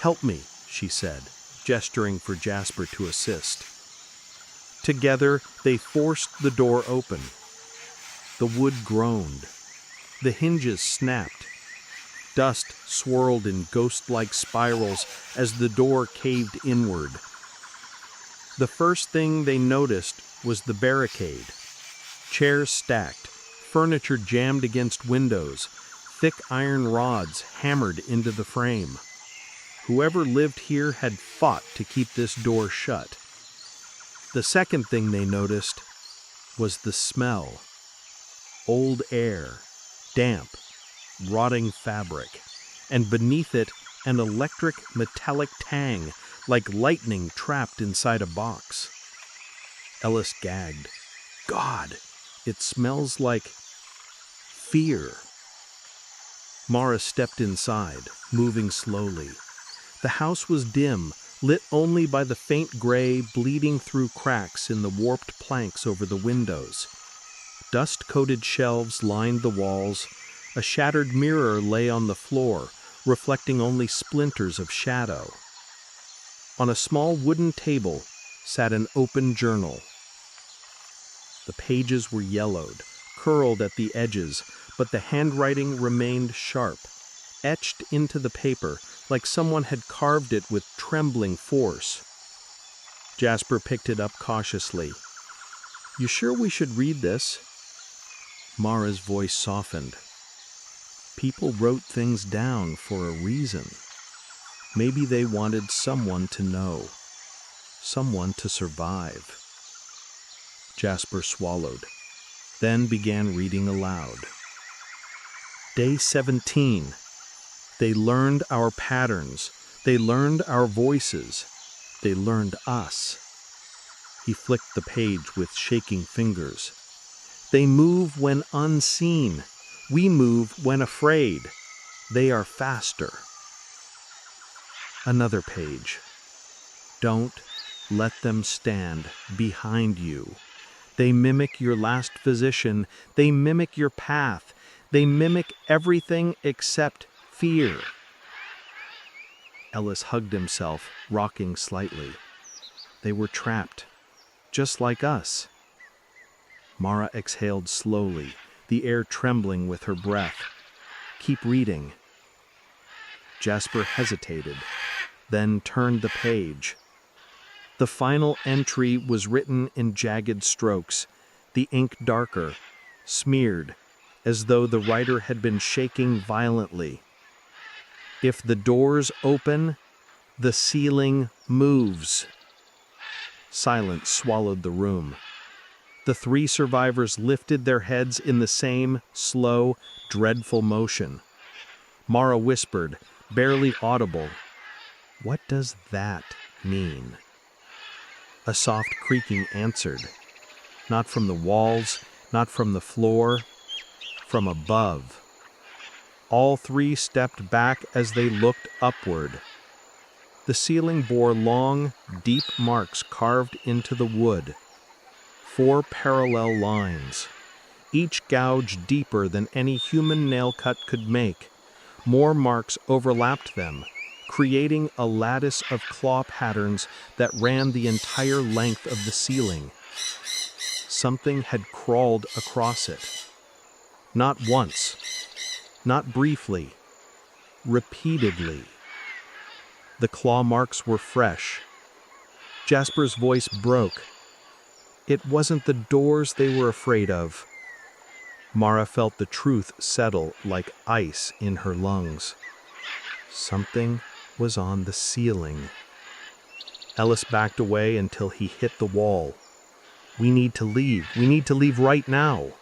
"Help me," she said, gesturing for Jasper to assist. Together, they forced the door open. The wood groaned. The hinges snapped. Dust swirled in ghost-like spirals as the door caved inward. The first thing they noticed was the barricade. Chairs stacked, furniture jammed against windows, thick iron rods hammered into the frame. Whoever lived here had fought to keep this door shut. The second thing they noticed was the smell. Old air, damp, rotting fabric, and beneath it an electric metallic tang like lightning trapped inside a box. Ellis gagged. God, it smells like fear. Mara stepped inside, moving slowly. The house was dim, lit only by the faint gray bleeding through cracks in the warped planks over the windows. Dust-coated shelves lined the walls. A shattered mirror lay on the floor, reflecting only splinters of shadow. On a small wooden table sat an open journal. The pages were yellowed, curled at the edges, but the handwriting remained sharp, etched into the paper like someone had carved it with trembling force. Jasper picked it up cautiously. "You sure we should read this?" Mara's voice softened. "People wrote things down for a reason. Maybe they wanted someone to know, someone to survive." Jasper swallowed, then began reading aloud. Day 17. They learned our patterns. They learned our voices. They learned us. He flicked the page with shaking fingers. They move when unseen. We move when afraid. They are faster. Another page. Don't let them stand behind you. They mimic your last position. They mimic your path. They mimic everything except fear. Ellis hugged himself, rocking slightly. They were trapped, just like us. Mara exhaled slowly, the air trembling with her breath. "Keep reading." Jasper hesitated, then turned the page. The final entry was written in jagged strokes, the ink darker, smeared, as though the writer had been shaking violently. "If the doors open, the ceiling moves." Silence swallowed the room. The three survivors lifted their heads in the same slow, dreadful motion. Mara whispered, barely audible, "What does that mean?" A soft creaking answered, not from the walls, not from the floor, from above. All three stepped back as they looked upward. The ceiling bore long, deep marks carved into the wood. 4 parallel lines, each gouge deeper than any human nail cut could make. More marks overlapped them, creating a lattice of claw patterns that ran the entire length of the ceiling. Something had crawled across it. Not once, not briefly, repeatedly. The claw marks were fresh. Jasper's voice broke. It wasn't the doors they were afraid of. Mara felt the truth settle like ice in her lungs. Something was on the ceiling. Ellis backed away until he hit the wall. We need to leave. We need to leave right now.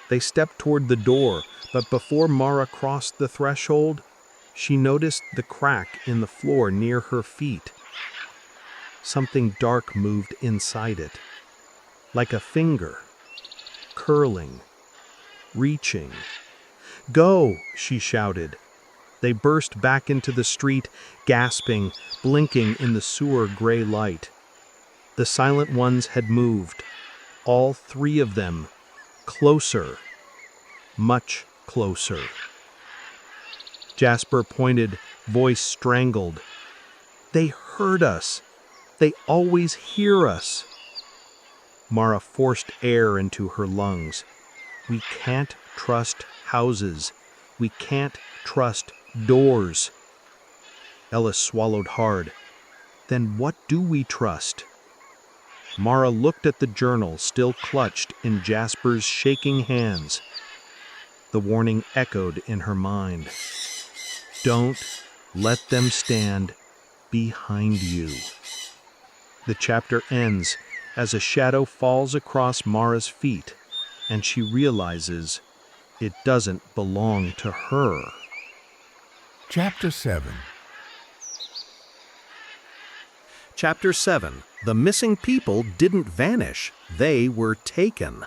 They stepped toward the door, but before Mara crossed the threshold, she noticed the crack in the floor near her feet. Something dark moved inside it, like a finger, curling, reaching. "Go!" she shouted. They burst back into the street, gasping, blinking in the sewer gray light. The silent ones had moved, all 3 of them, closer, much closer. Jasper pointed, voice strangled. "They heard us. They always hear us." Mara forced air into her lungs. "We can't trust houses. We can't trust doors." Ellis swallowed hard. "Then what do we trust?" Mara looked at the journal still clutched in Jasper's shaking hands. The warning echoed in her mind. Don't let them stand behind you. The chapter ends as a shadow falls across Mara's feet, and she realizes it doesn't belong to her. Chapter 7. Chapter 7. The missing people didn't vanish. They were taken.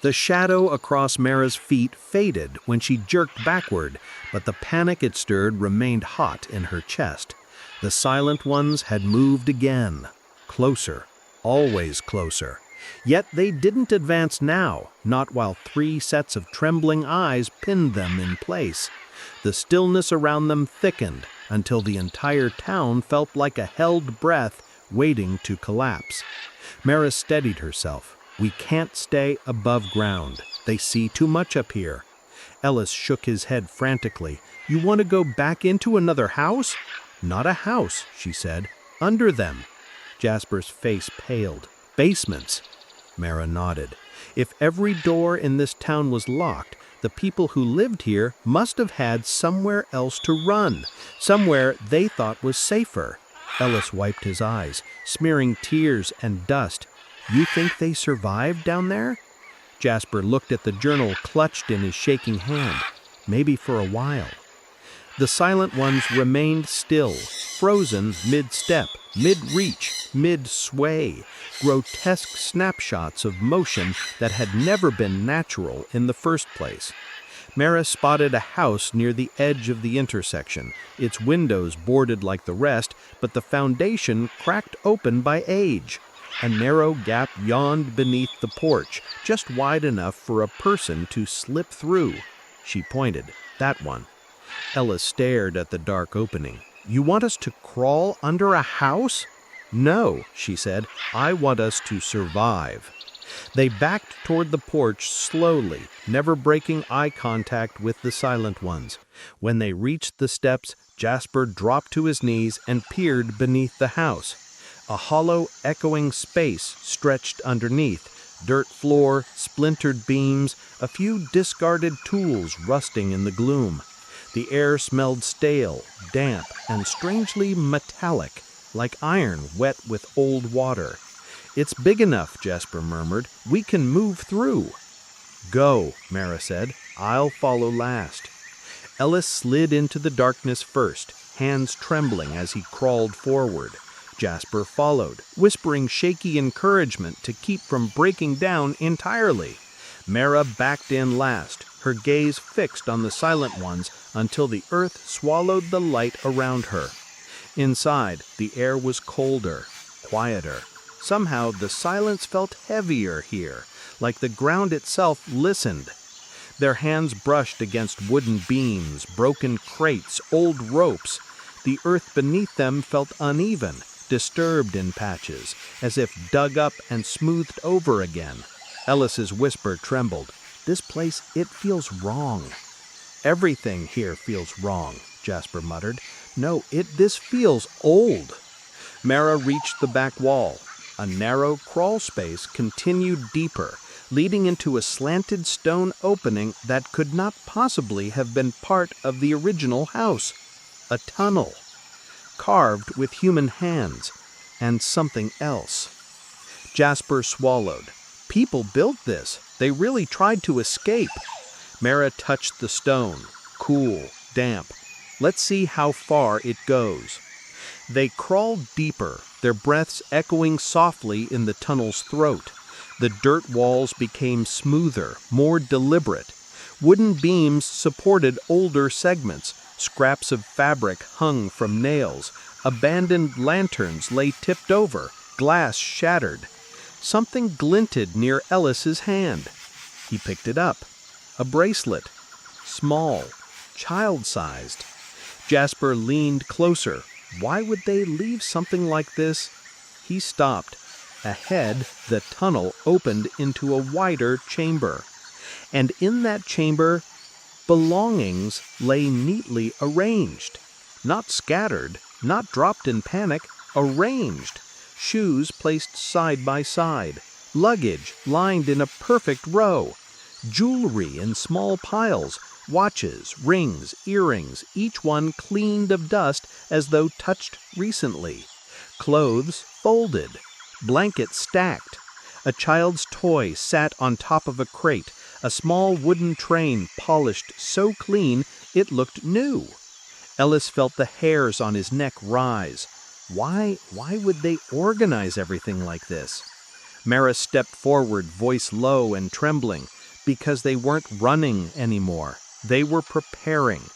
The shadow across Mara's feet faded when she jerked backward, but the panic it stirred remained hot in her chest. The silent ones had moved again. Closer. Always closer. Yet they didn't advance now, not while 3 sets of trembling eyes pinned them in place. The stillness around them thickened until the entire town felt like a held breath waiting to collapse. Mara steadied herself. We can't stay above ground. They see too much up here. Ellis shook his head frantically. You want to go back into another house? Not a house, she said. Under them. Jasper's face paled. Basements. Mara nodded. If every door in this town was locked, the people who lived here must have had somewhere else to run, somewhere they thought was safer. Ellis wiped his eyes, smearing tears and dust. You think they survived down there? Jasper looked at the journal clutched in his shaking hand. Maybe for a while. The silent ones remained still, frozen mid-step, mid-reach, mid-sway, grotesque snapshots of motion that had never been natural in the first place. Mara spotted a house near the edge of the intersection, its windows boarded like the rest, but the foundation cracked open by age. A narrow gap yawned beneath the porch, just wide enough for a person to slip through. She pointed. That one. Ellis stared at the dark opening. You want us to crawl under a house? No, she said. I want us to survive. They backed toward the porch slowly, never breaking eye contact with the silent ones. When they reached the steps, Jasper dropped to his knees and peered beneath the house. A hollow, echoing space stretched underneath. Dirt floor, splintered beams, a few discarded tools rusting in the gloom. The air smelled stale, damp, and strangely metallic, like iron wet with old water. It's big enough, Jasper murmured. We can move through. Go, Mara said. I'll follow last. Ellis slid into the darkness first, hands trembling as he crawled forward. Jasper followed, whispering shaky encouragement to keep from breaking down entirely. Mara backed in last, her gaze fixed on the silent ones until the earth swallowed the light around her. Inside, the air was colder, quieter. Somehow, the silence felt heavier here, like the ground itself listened. Their hands brushed against wooden beams, broken crates, old ropes. The earth beneath them felt uneven, disturbed in patches, as if dug up and smoothed over again. Ellis's whisper trembled. "This place, it feels wrong." "Everything here feels wrong," Jasper muttered. "No, this feels old." Mara reached the back wall. A narrow crawl space continued deeper, leading into a slanted stone opening that could not possibly have been part of the original house. A tunnel, carved with human hands, and something else. Jasper swallowed. People built this. They really tried to escape. Mara touched the stone. Cool, damp. Let's see how far it goes. They crawled deeper, their breaths echoing softly in the tunnel's throat. The dirt walls became smoother, more deliberate. Wooden beams supported older segments. Scraps of fabric hung from nails. Abandoned lanterns lay tipped over, glass shattered. Something glinted near Ellis's hand. He picked it up. A bracelet. Small, child-sized. Jasper leaned closer. Why would they leave something like this? He stopped. Ahead, the tunnel opened into a wider chamber. And in that chamber, belongings lay neatly arranged. Not scattered, not dropped in panic, arranged. Shoes placed side by side. Luggage lined in a perfect row. Jewelry in small piles. Watches, rings, earrings, each one cleaned of dust as though touched recently. Clothes folded. Blankets stacked. A child's toy sat on top of a crate. A small wooden train polished so clean it looked new. Ellis felt the hairs on his neck rise. Why would they organize everything like this? Mara stepped forward, voice low and trembling. Because they weren't running anymore. They were preparing.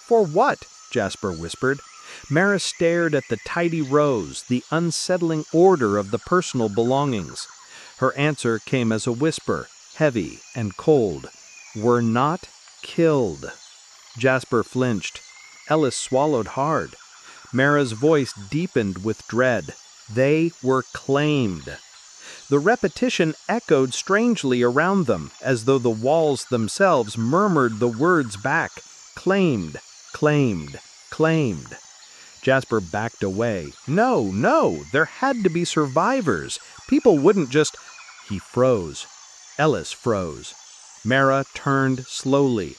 "For what?" Jasper whispered. Mara stared at the tidy rows, the unsettling order of the personal belongings. Her answer came as a whisper, heavy and cold. "Were not killed." Jasper flinched. Ellis swallowed hard. Mara's voice deepened with dread. They were claimed. The repetition echoed strangely around them, as though the walls themselves murmured the words back. Claimed, claimed, claimed. Jasper backed away. No, there had to be survivors. People wouldn't just... He froze. Ellis froze. Mara turned slowly.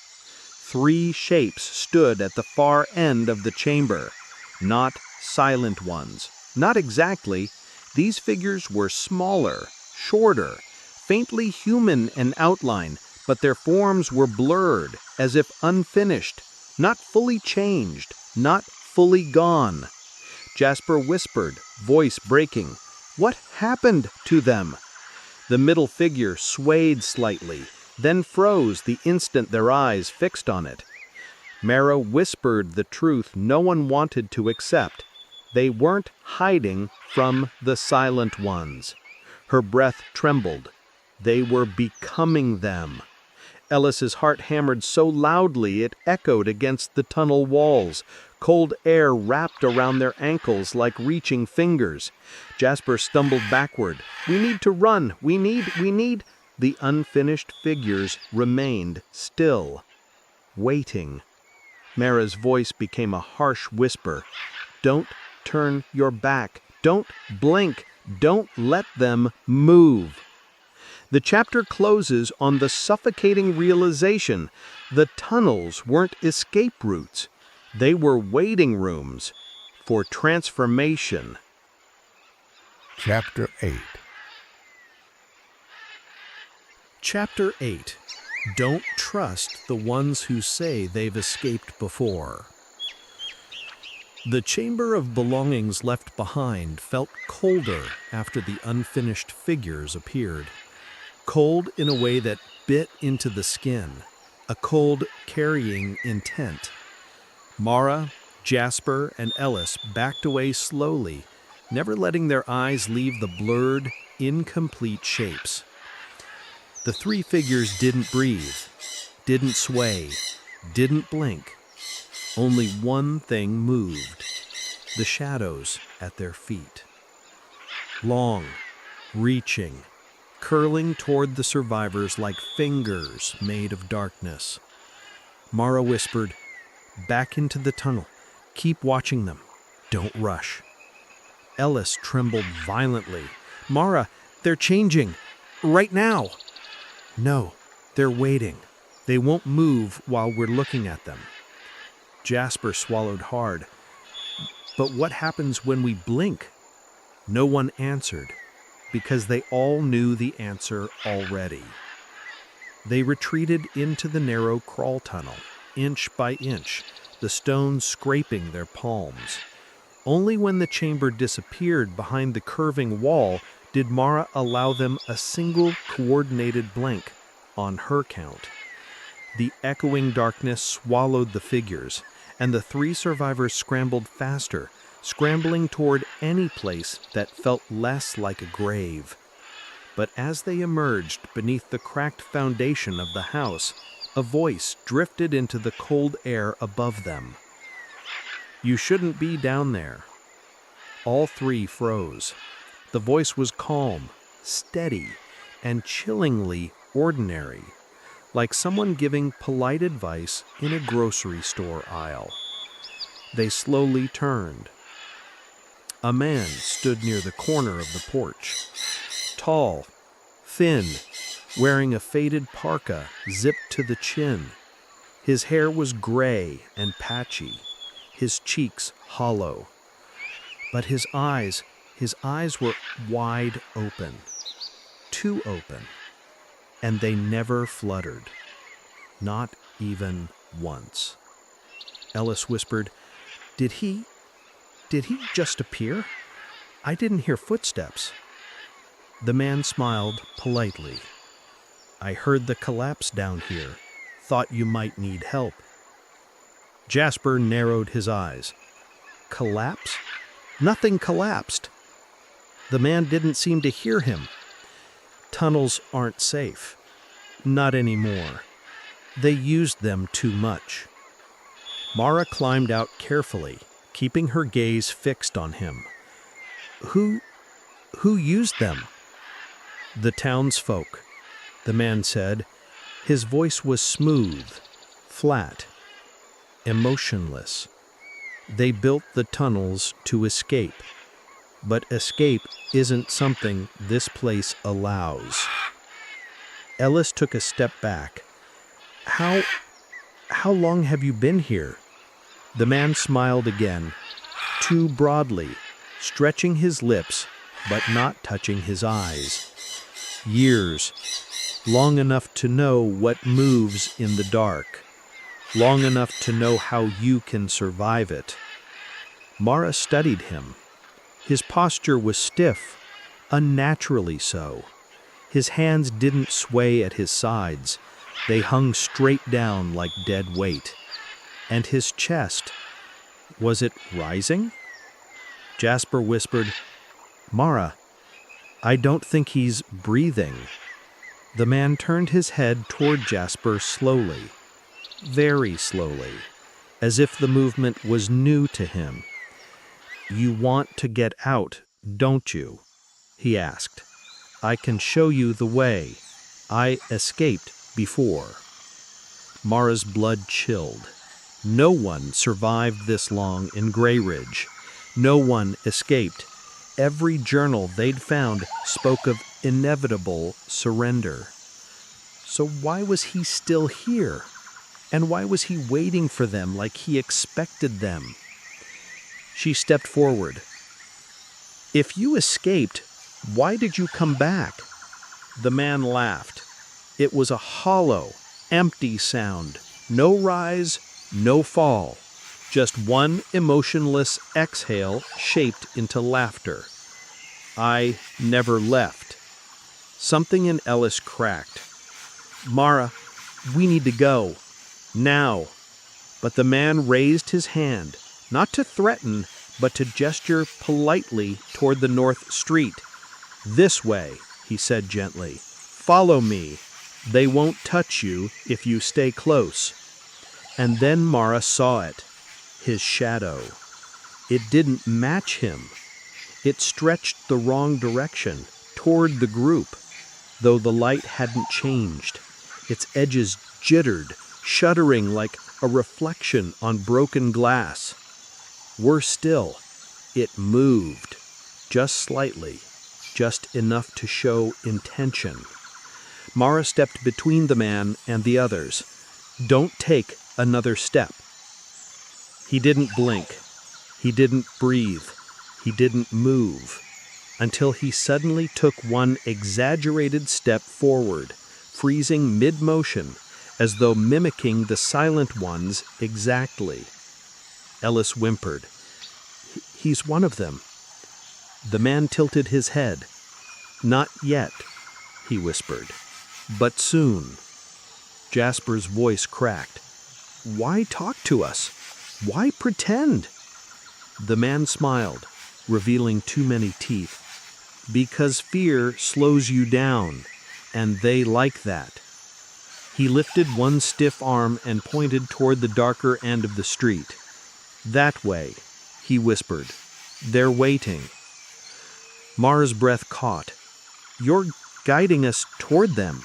3 shapes stood at the far end of the chamber. Not silent ones. Not exactly. These figures were smaller, shorter, faintly human in outline, but their forms were blurred, as if unfinished, not fully changed, not fully gone. Jasper whispered, voice breaking, "What happened to them?" The middle figure swayed slightly, then froze the instant their eyes fixed on it. Mara whispered the truth no one wanted to accept. They weren't hiding from the silent ones. Her breath trembled. They were becoming them. Ellis's heart hammered so loudly it echoed against the tunnel walls. Cold air wrapped around their ankles like reaching fingers. Jasper stumbled backward. "We need to run. We need... The unfinished figures remained still, waiting. Mara's voice became a harsh whisper. "Don't turn your back. Don't blink. Don't let them move." The chapter closes on the suffocating realization the tunnels weren't escape routes. They were waiting rooms for transformation. Chapter 8. Chapter 8. Don't trust the ones who say they've escaped before. The chamber of belongings left behind felt colder after the unfinished figures appeared. Cold in a way that bit into the skin, a cold carrying intent. Mara, Jasper and Ellis backed away slowly, never letting their eyes leave the blurred, incomplete shapes. The three figures didn't breathe, didn't sway, didn't blink. Only one thing moved: the shadows at their feet. Long, reaching, curling toward the survivors like fingers made of darkness. Mara whispered, "Back into the tunnel. Keep watching them. Don't rush." Ellis trembled violently. "Mara, they're changing. Right now." "No, they're waiting. They won't move while we're looking at them." Jasper swallowed hard. "But what happens when we blink?" No one answered, because they all knew the answer already. They retreated into the narrow crawl tunnel, inch by inch, the stones scraping their palms. Only when the chamber disappeared behind the curving wall did Mara allow them a single coordinated blink, on her count. The echoing darkness swallowed the figures, and the three survivors scrambled faster, scrambling toward any place that felt less like a grave. But as they emerged beneath the cracked foundation of the house, a voice drifted into the cold air above them. "You shouldn't be down there." All three froze. The voice was calm, steady, and chillingly ordinary, like someone giving polite advice in a grocery store aisle. They slowly turned. A man stood near the corner of the porch. Tall, thin, wearing a faded parka zipped to the chin. His hair was gray and patchy, his cheeks hollow. But his eyes were wide open, too open, and they never fluttered, not even once. Ellis whispered, Did he just appear? I didn't hear footsteps." The man smiled politely. "I heard the collapse down here. Thought you might need help." Jasper narrowed his eyes. "Collapse? Nothing collapsed." The man didn't seem to hear him. "Tunnels aren't safe. Not anymore. They used them too much." Mara climbed out carefully, keeping her gaze fixed on him. Who used them?" "The townsfolk," the man said. His voice was smooth, flat, emotionless. "They built the tunnels to escape, but escape isn't something this place allows." Ellis took a step back. How long have you been here?" The man smiled again, too broadly, stretching his lips but not touching his eyes. "Years. Long enough to know what moves in the dark. Long enough to know how you can survive it." Mara studied him. His posture was stiff, unnaturally so. His hands didn't sway at his sides. They hung straight down like dead weight. And his chest, was it rising? Jasper whispered, "Mara, I don't think he's breathing." The man turned his head toward Jasper slowly, very slowly, as if the movement was new to him. "You want to get out, don't you?" he asked. "I can show you the way. I escaped before." Mara's blood chilled. No one survived this long in Grayeridge. No one escaped. Every journal they'd found spoke of inevitable surrender. So why was he still here? And why was he waiting for them like he expected them? She stepped forward. "If you escaped, why did you come back?" The man laughed. It was a hollow, empty sound. No rise, no fall. Just one emotionless exhale shaped into laughter. "I never left." Something in Ellis cracked. "Mara, we need to go. Now." But the man raised his hand, not to threaten, but to gesture politely toward the north street. "This way," he said gently. "Follow me. They won't touch you if you stay close." And then Mara saw it, his shadow. It didn't match him. It stretched the wrong direction, toward the group, though the light hadn't changed. Its edges jittered, shuddering like a reflection on broken glass. Worse still, it moved, just slightly, just enough to show intention. Mara stepped between the man and the others. "Don't take another step." He didn't blink. He didn't breathe. He didn't move, until he suddenly took one exaggerated step forward, freezing mid-motion, as though mimicking the silent ones exactly. Ellis whimpered. "He's one of them." The man tilted his head. "Not yet," he whispered. "But soon." Jasper's voice cracked. "Why talk to us? Why pretend?" The man smiled, revealing too many teeth. "Because fear slows you down, and they like that." He lifted one stiff arm and pointed toward the darker end of the street. "That way," he whispered. "They're waiting." Mara's breath caught. "You're guiding us toward them."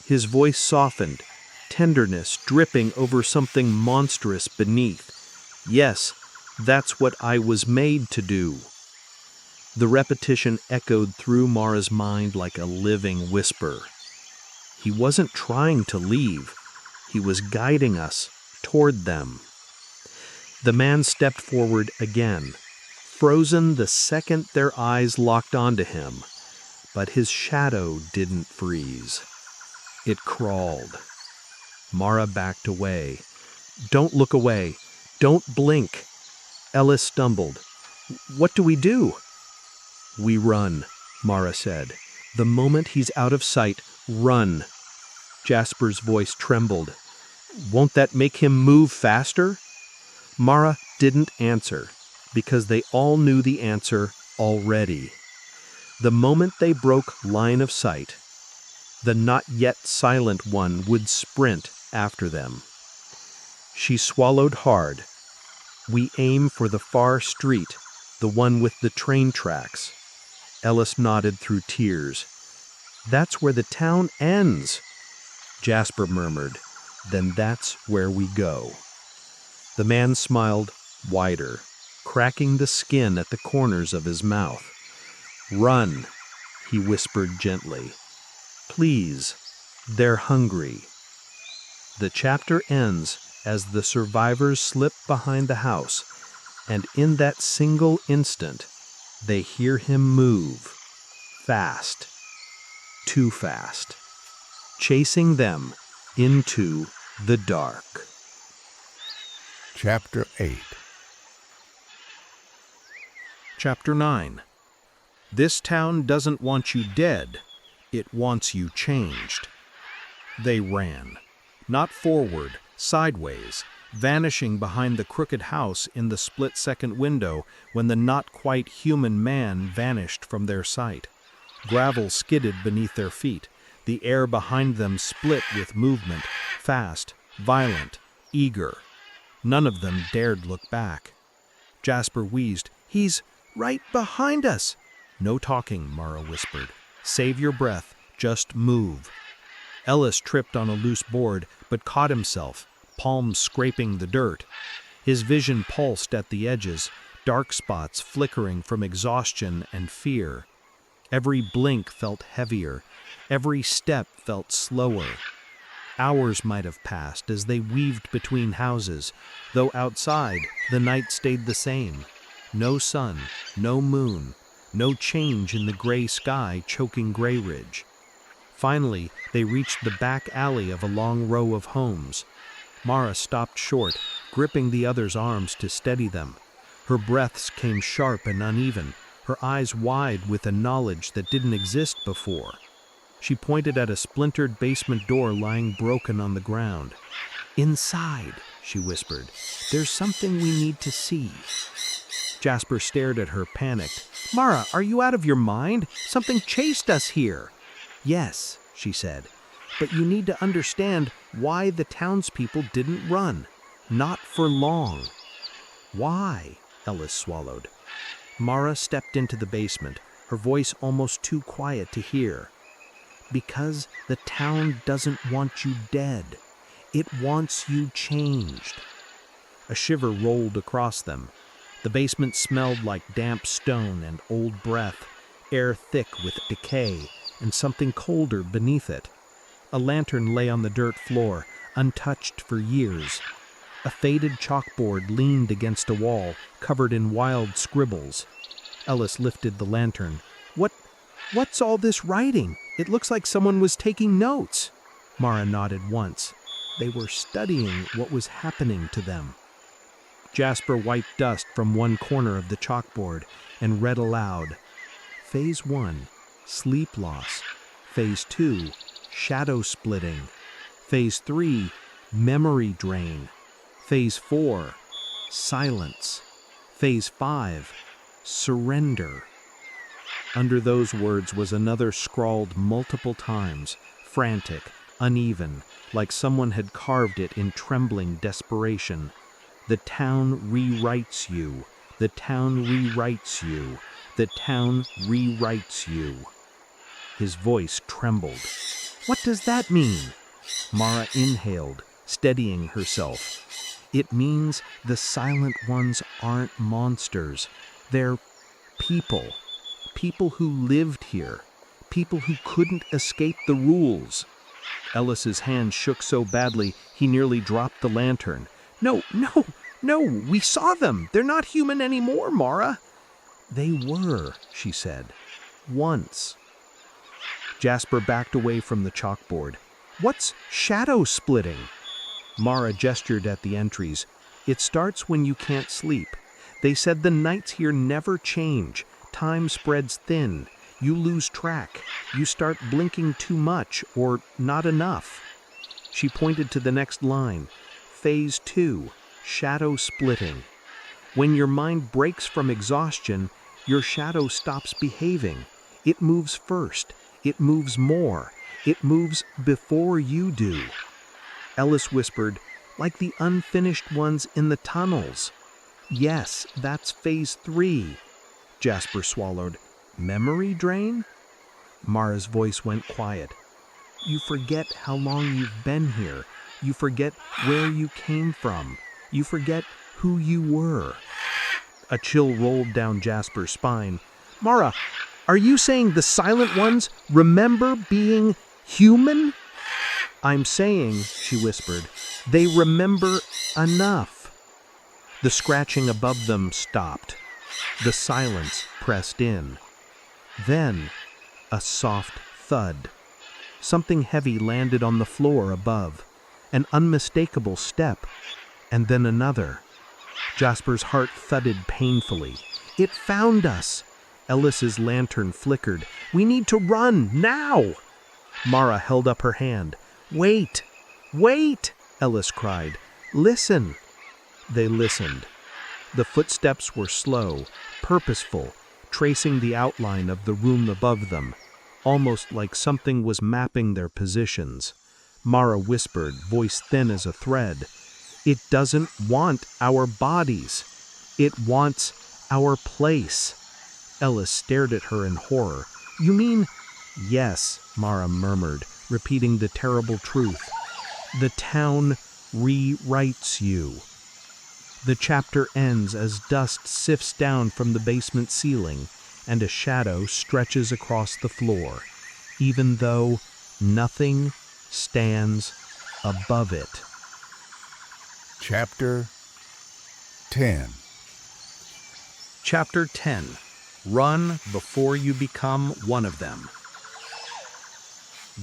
His voice softened, tenderness dripping over something monstrous beneath. "Yes, that's what I was made to do." The repetition echoed through Mara's mind like a living whisper. He wasn't trying to leave. He was guiding us toward them. The man stepped forward again, frozen the second their eyes locked onto him, but his shadow didn't freeze. It crawled. Mara backed away. "Don't look away. Don't blink." Ellis stumbled. "What do we do?" "We run," Mara said. "The moment he's out of sight, run." Jasper's voice trembled. "Won't that make him move faster?" Mara didn't answer, because they all knew the answer already. The moment they broke line of sight, the not yet silent one would sprint after them. She swallowed hard. "We aim for the far street, the one with the train tracks." Ellis nodded through tears. "That's where the town ends." Jasper murmured, "Then that's where we go." The man smiled wider, cracking the skin at the corners of his mouth. "Run," he whispered gently. "Please, they're hungry." The chapter ends as the survivors slip behind the house, and in that single instant, they hear him move, fast, too fast, chasing them into the dark. Chapter 8. Chapter 9. This town doesn't want you dead, it wants you changed. They ran, not forward, sideways, vanishing behind the crooked house in the split-second window when the not-quite-human man vanished from their sight. Gravel skidded beneath their feet. The air behind them split with movement, fast, violent, eager. None of them dared look back. Jasper wheezed, "He's right behind us!" "No talking," Mara whispered. "Save your breath. Just move." Ellis tripped on a loose board, but caught himself, palms scraping the dirt. His vision pulsed at the edges, dark spots flickering from exhaustion and fear. Every blink felt heavier. Every step felt slower. Hours might have passed as they weaved between houses, though outside the night stayed the same. No sun, no moon, no change in the gray sky choking Grayeridge. Finally, they reached the back alley of a long row of homes. Mara stopped short, gripping the others' arms to steady them. Her breaths came sharp and uneven, her eyes wide with a knowledge that didn't exist before. She pointed at a splintered basement door lying broken on the ground. "Inside," she whispered. "There's something we need to see." Jasper stared at her, panicked. "Mara, are you out of your mind? Something chased us here." "Yes," she said, "but you need to understand why the townspeople didn't run. Not for long." "Why?" Ellis swallowed. Mara stepped into the basement, her voice almost too quiet to hear. "Because the town doesn't want you dead. It wants you changed." A shiver rolled across them. The basement smelled like damp stone and old breath, air thick with decay, and something colder beneath it. A lantern lay on the dirt floor, untouched for years. A faded chalkboard leaned against a wall, covered in wild scribbles. Ellis lifted the lantern. What's all this writing? It looks like someone was taking notes." Mara nodded once. They were studying what was happening to them. Jasper wiped dust from one corner of the chalkboard and read aloud. Phase 1, sleep loss. Phase 2, shadow splitting. Phase 3, memory drain. Phase 4, silence. Phase 5, surrender. Under those words was another scrawled multiple times, frantic, uneven, like someone had carved it in trembling desperation. "The town rewrites you. The town rewrites you. The town rewrites you." His voice trembled. "What does that mean?" Mara inhaled, steadying herself. "It means the silent ones aren't monsters. They're people. People who lived here. People who couldn't escape the rules." Ellis's hand shook so badly he nearly dropped the lantern. No, we saw them. They're not human anymore, Mara." "They were," she said. "Once." Jasper backed away from the chalkboard. "What's shadow splitting?" Mara gestured at the entries. "It starts when you can't sleep. They said the nights here never change. Time spreads thin. You lose track. You start blinking too much or not enough." She pointed to the next line. Phase 2, shadow splitting. When your mind breaks from exhaustion, your shadow stops behaving. It moves first. It moves more. It moves before you do. Ellis whispered, "Like the unfinished ones in the tunnels." "Yes, that's phase 3. Jasper swallowed. "Memory drain?" Mara's voice went quiet. "You forget how long you've been here. You forget where you came from. You forget who you were." A chill rolled down Jasper's spine. "Mara, are you saying the silent ones remember being human?" "I'm saying," she whispered, "they remember enough." The scratching above them stopped. The silence pressed in. Then, a soft thud. Something heavy landed on the floor above. An unmistakable step, and then another. Jasper's heart thudded painfully. "It found us!" Ellis's lantern flickered. "We need to run, now!" Mara held up her hand. "Wait! Wait!" Ellis cried. "Listen!" They listened. The footsteps were slow, purposeful, tracing the outline of the room above them, almost like something was mapping their positions. Mara whispered, voice thin as a thread, "It doesn't want our bodies. It wants our place." Ellis stared at her in horror. "You mean—" "Yes," Mara murmured, repeating the terrible truth. "The town rewrites you." The chapter ends as dust sifts down from the basement ceiling and a shadow stretches across the floor, even though nothing stands above it. Chapter 10. Chapter 10. Run before you become one of them.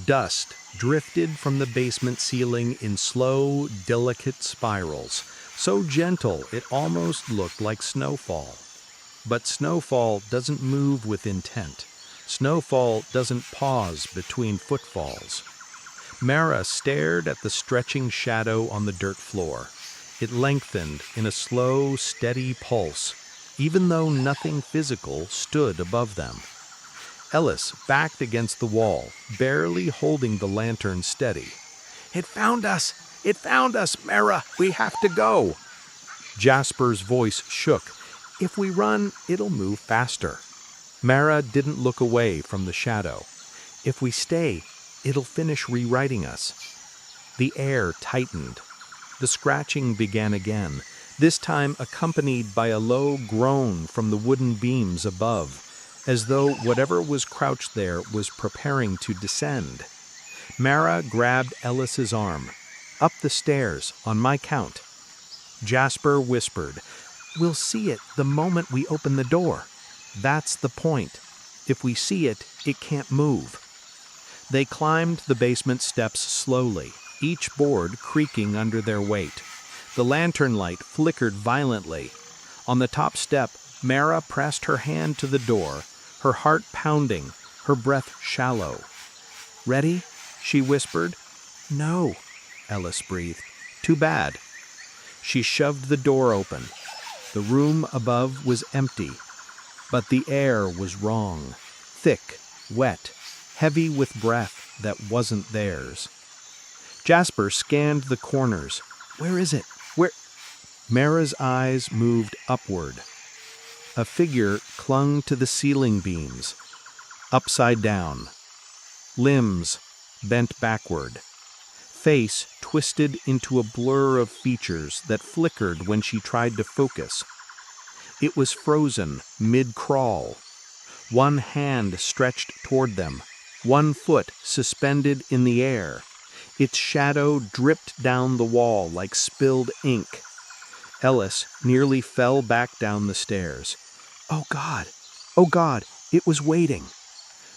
Dust drifted from the basement ceiling in slow, delicate spirals, so gentle it almost looked like snowfall. But snowfall doesn't move with intent. Snowfall doesn't pause between footfalls. Mara stared at the stretching shadow on the dirt floor. It lengthened in a slow, steady pulse, even though nothing physical stood above them. Ellis backed against the wall, barely holding the lantern steady. "It found us! It found us, Mara! We have to go!" Jasper's voice shook. "If we run, it'll move faster." Mara didn't look away from the shadow. "If we stay, it'll finish rewriting us." The air tightened. The scratching began again, this time accompanied by a low groan from the wooden beams above, as though whatever was crouched there was preparing to descend. Mara grabbed Ellis's arm. "Up the stairs, on my count." Jasper whispered, "We'll see it the moment we open the door. That's the point. If we see it, it can't move." They climbed the basement steps slowly, each board creaking under their weight. The lantern light flickered violently. On the top step, Mara pressed her hand to the door, her heart pounding, her breath shallow. "Ready?" she whispered. "No," Ellis breathed. "Too bad." She shoved the door open. The room above was empty, but the air was wrong. Thick, wet, heavy with breath that wasn't theirs. Jasper scanned the corners. "Where is it? Where?" Mara's eyes moved upward. A figure clung to the ceiling beams, upside down. Limbs bent backward. Face twisted into a blur of features that flickered when she tried to focus. It was frozen mid-crawl. One hand stretched toward them, one foot suspended in the air. Its shadow dripped down the wall like spilled ink. Ellis nearly fell back down the stairs. "Oh God! Oh God! It was waiting!"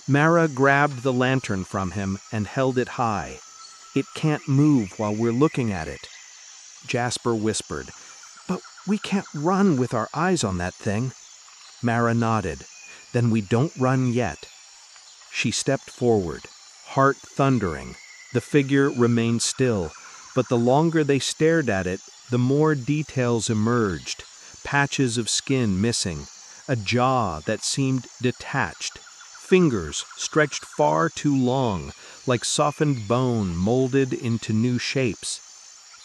Mara grabbed the lantern from him and held it high. "It can't move while we're looking at it." Jasper whispered, "But we can't run with our eyes on that thing." Mara nodded. "Then we don't run yet." She stepped forward, heart thundering. The figure remained still, but the longer they stared at it, the more details emerged. Patches of skin missing, a jaw that seemed detached, fingers stretched far too long, like softened bone molded into new shapes.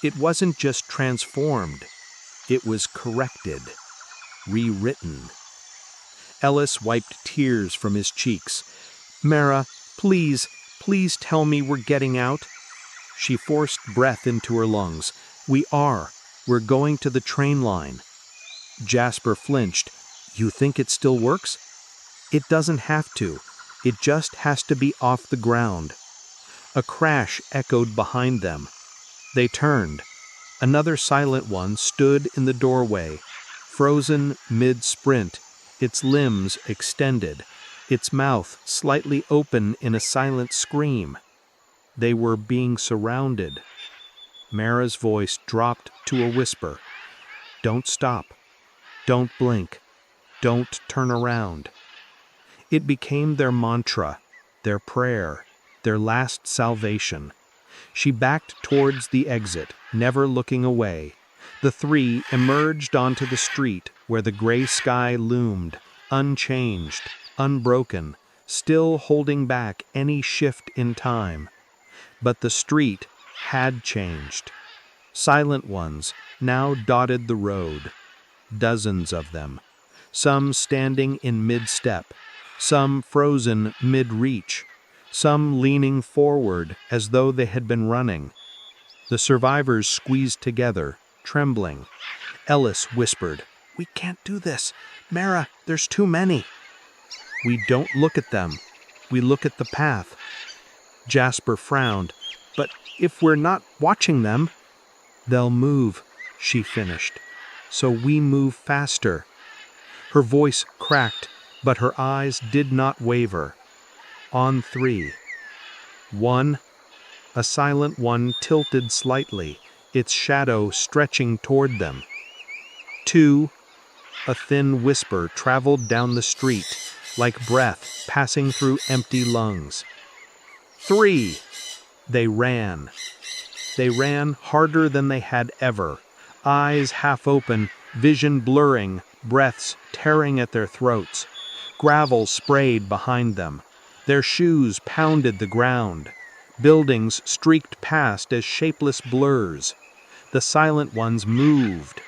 It wasn't just transformed, it was corrected, rewritten. Ellis wiped tears from his cheeks. "Mara, please, please tell me we're getting out." She forced breath into her lungs. "We are. We're going to the train line." Jasper flinched. "You think it still works?" "It doesn't have to. It just has to be off the ground." A crash echoed behind them. They turned. Another silent one stood in the doorway, frozen mid-sprint, its limbs extended, its mouth slightly open in a silent scream. They were being surrounded. Mara's voice dropped to a whisper. "Don't stop. Don't blink. Don't turn around." It became their mantra, their prayer, their last salvation. She backed towards the exit, never looking away. The three emerged onto the street where the gray sky loomed, unchanged, unbroken, still holding back any shift in time. But the street had changed. Silent ones now dotted the road, dozens of them, some standing in mid-step, some frozen mid-reach, some leaning forward as though they had been running. The survivors squeezed together, trembling. Ellis whispered, "We can't do this. Mara, there's too many." "We don't look at them. We look at the path." Jasper frowned. "But if we're not watching them?" "They'll move," she finished. "So we move faster." Her voice cracked, but her eyes did not waver. On 3. 1. A silent one tilted slightly, its shadow stretching toward them. 2. A thin whisper traveled down the street, like breath passing through empty lungs. 3. They ran. They ran harder than they had ever, eyes half open, vision blurring, breaths tearing at their throats. Gravel sprayed behind them. Their shoes pounded the ground. Buildings streaked past as shapeless blurs. The silent ones moved,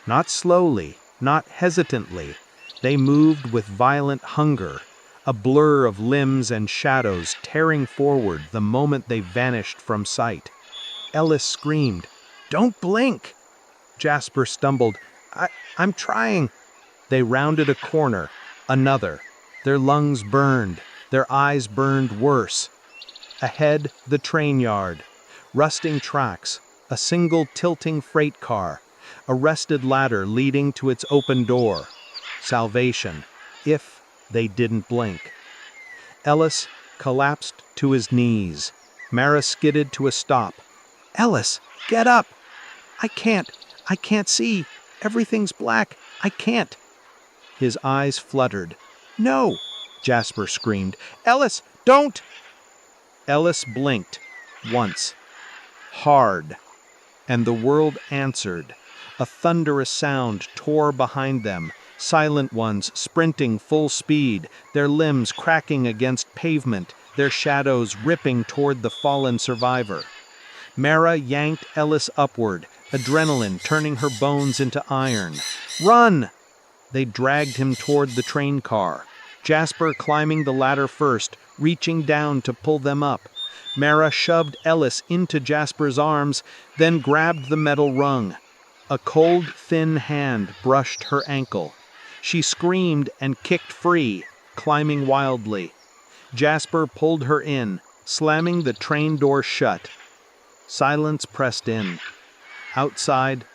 not slowly, not hesitantly. They moved with violent hunger, a blur of limbs and shadows tearing forward the moment they vanished from sight. Ellis screamed, "Don't blink!" Jasper stumbled, I'm trying." They rounded a corner, another. Their lungs burned, their eyes burned worse. Ahead, the train yard. Rusting tracks, a single tilting freight car, a rusted ladder leading to its open door. Salvation, if they didn't blink. Ellis collapsed to his knees. Mara skidded to a stop. "Ellis, get up!" I can't see. Everything's black. I can't." His eyes fluttered. "No!" Jasper screamed. "Ellis, don't!" Ellis blinked, once. Hard. And the world answered. A thunderous sound tore behind them, silent ones sprinting full speed, their limbs cracking against pavement, their shadows ripping toward the fallen survivor. Mara yanked Ellis upward, adrenaline turning her bones into iron. "Run!" They dragged him toward the train car. Jasper climbing the ladder first, reaching down to pull them up. Mara shoved Ellis into Jasper's arms, then grabbed the metal rung. A cold, thin hand brushed her ankle. She screamed and kicked free, climbing wildly. Jasper pulled her in, slamming the train door shut. Silence pressed in. Outside,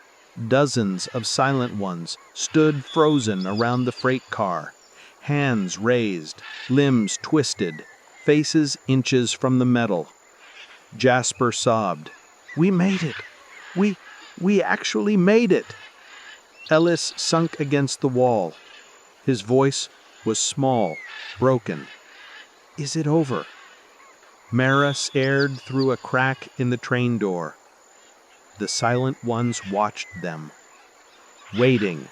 dozens of silent ones stood frozen around the freight car, hands raised, limbs twisted, faces inches from the metal. Jasper sobbed, "We made it! We actually made it!" Ellis sunk against the wall. His voice was small, broken. "Is it over?" Mara stared through a crack in the train door. The silent ones watched them, waiting,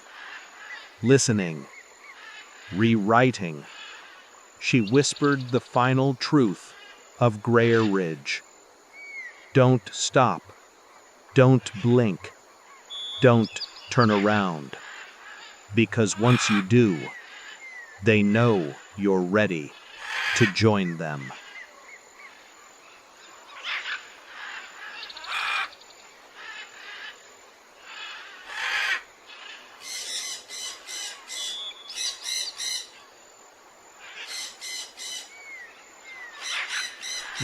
listening, rewriting. She whispered the final truth of Grayeridge. Don't stop. Don't blink. Don't turn around. Because once you do, they know you're ready to join them.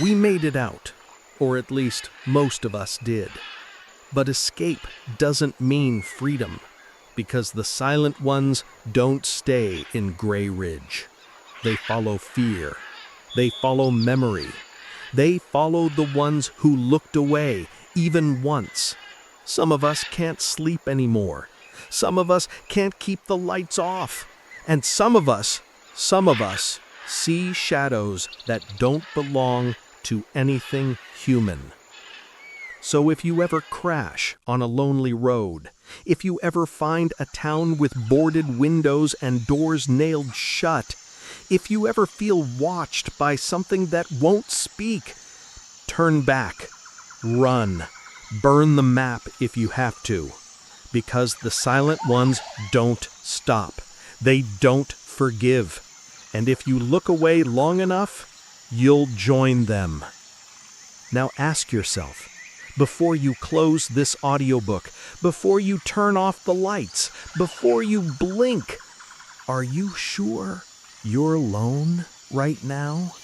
We made it out, or at least most of us did. But escape doesn't mean freedom, because the silent ones don't stay in Grayeridge. They follow fear. They follow memory. They follow the ones who looked away, even once. Some of us can't sleep anymore. Some of us can't keep the lights off. And some of us see shadows that don't belong to anything human. So if you ever crash on a lonely road, if you ever find a town with boarded windows and doors nailed shut, if you ever feel watched by something that won't speak, turn back, run, burn the map if you have to, because the silent ones don't stop. They don't forgive. And if you look away long enough, you'll join them. Now ask yourself, before you close this audiobook, before you turn off the lights, before you blink, are you sure you're alone right now?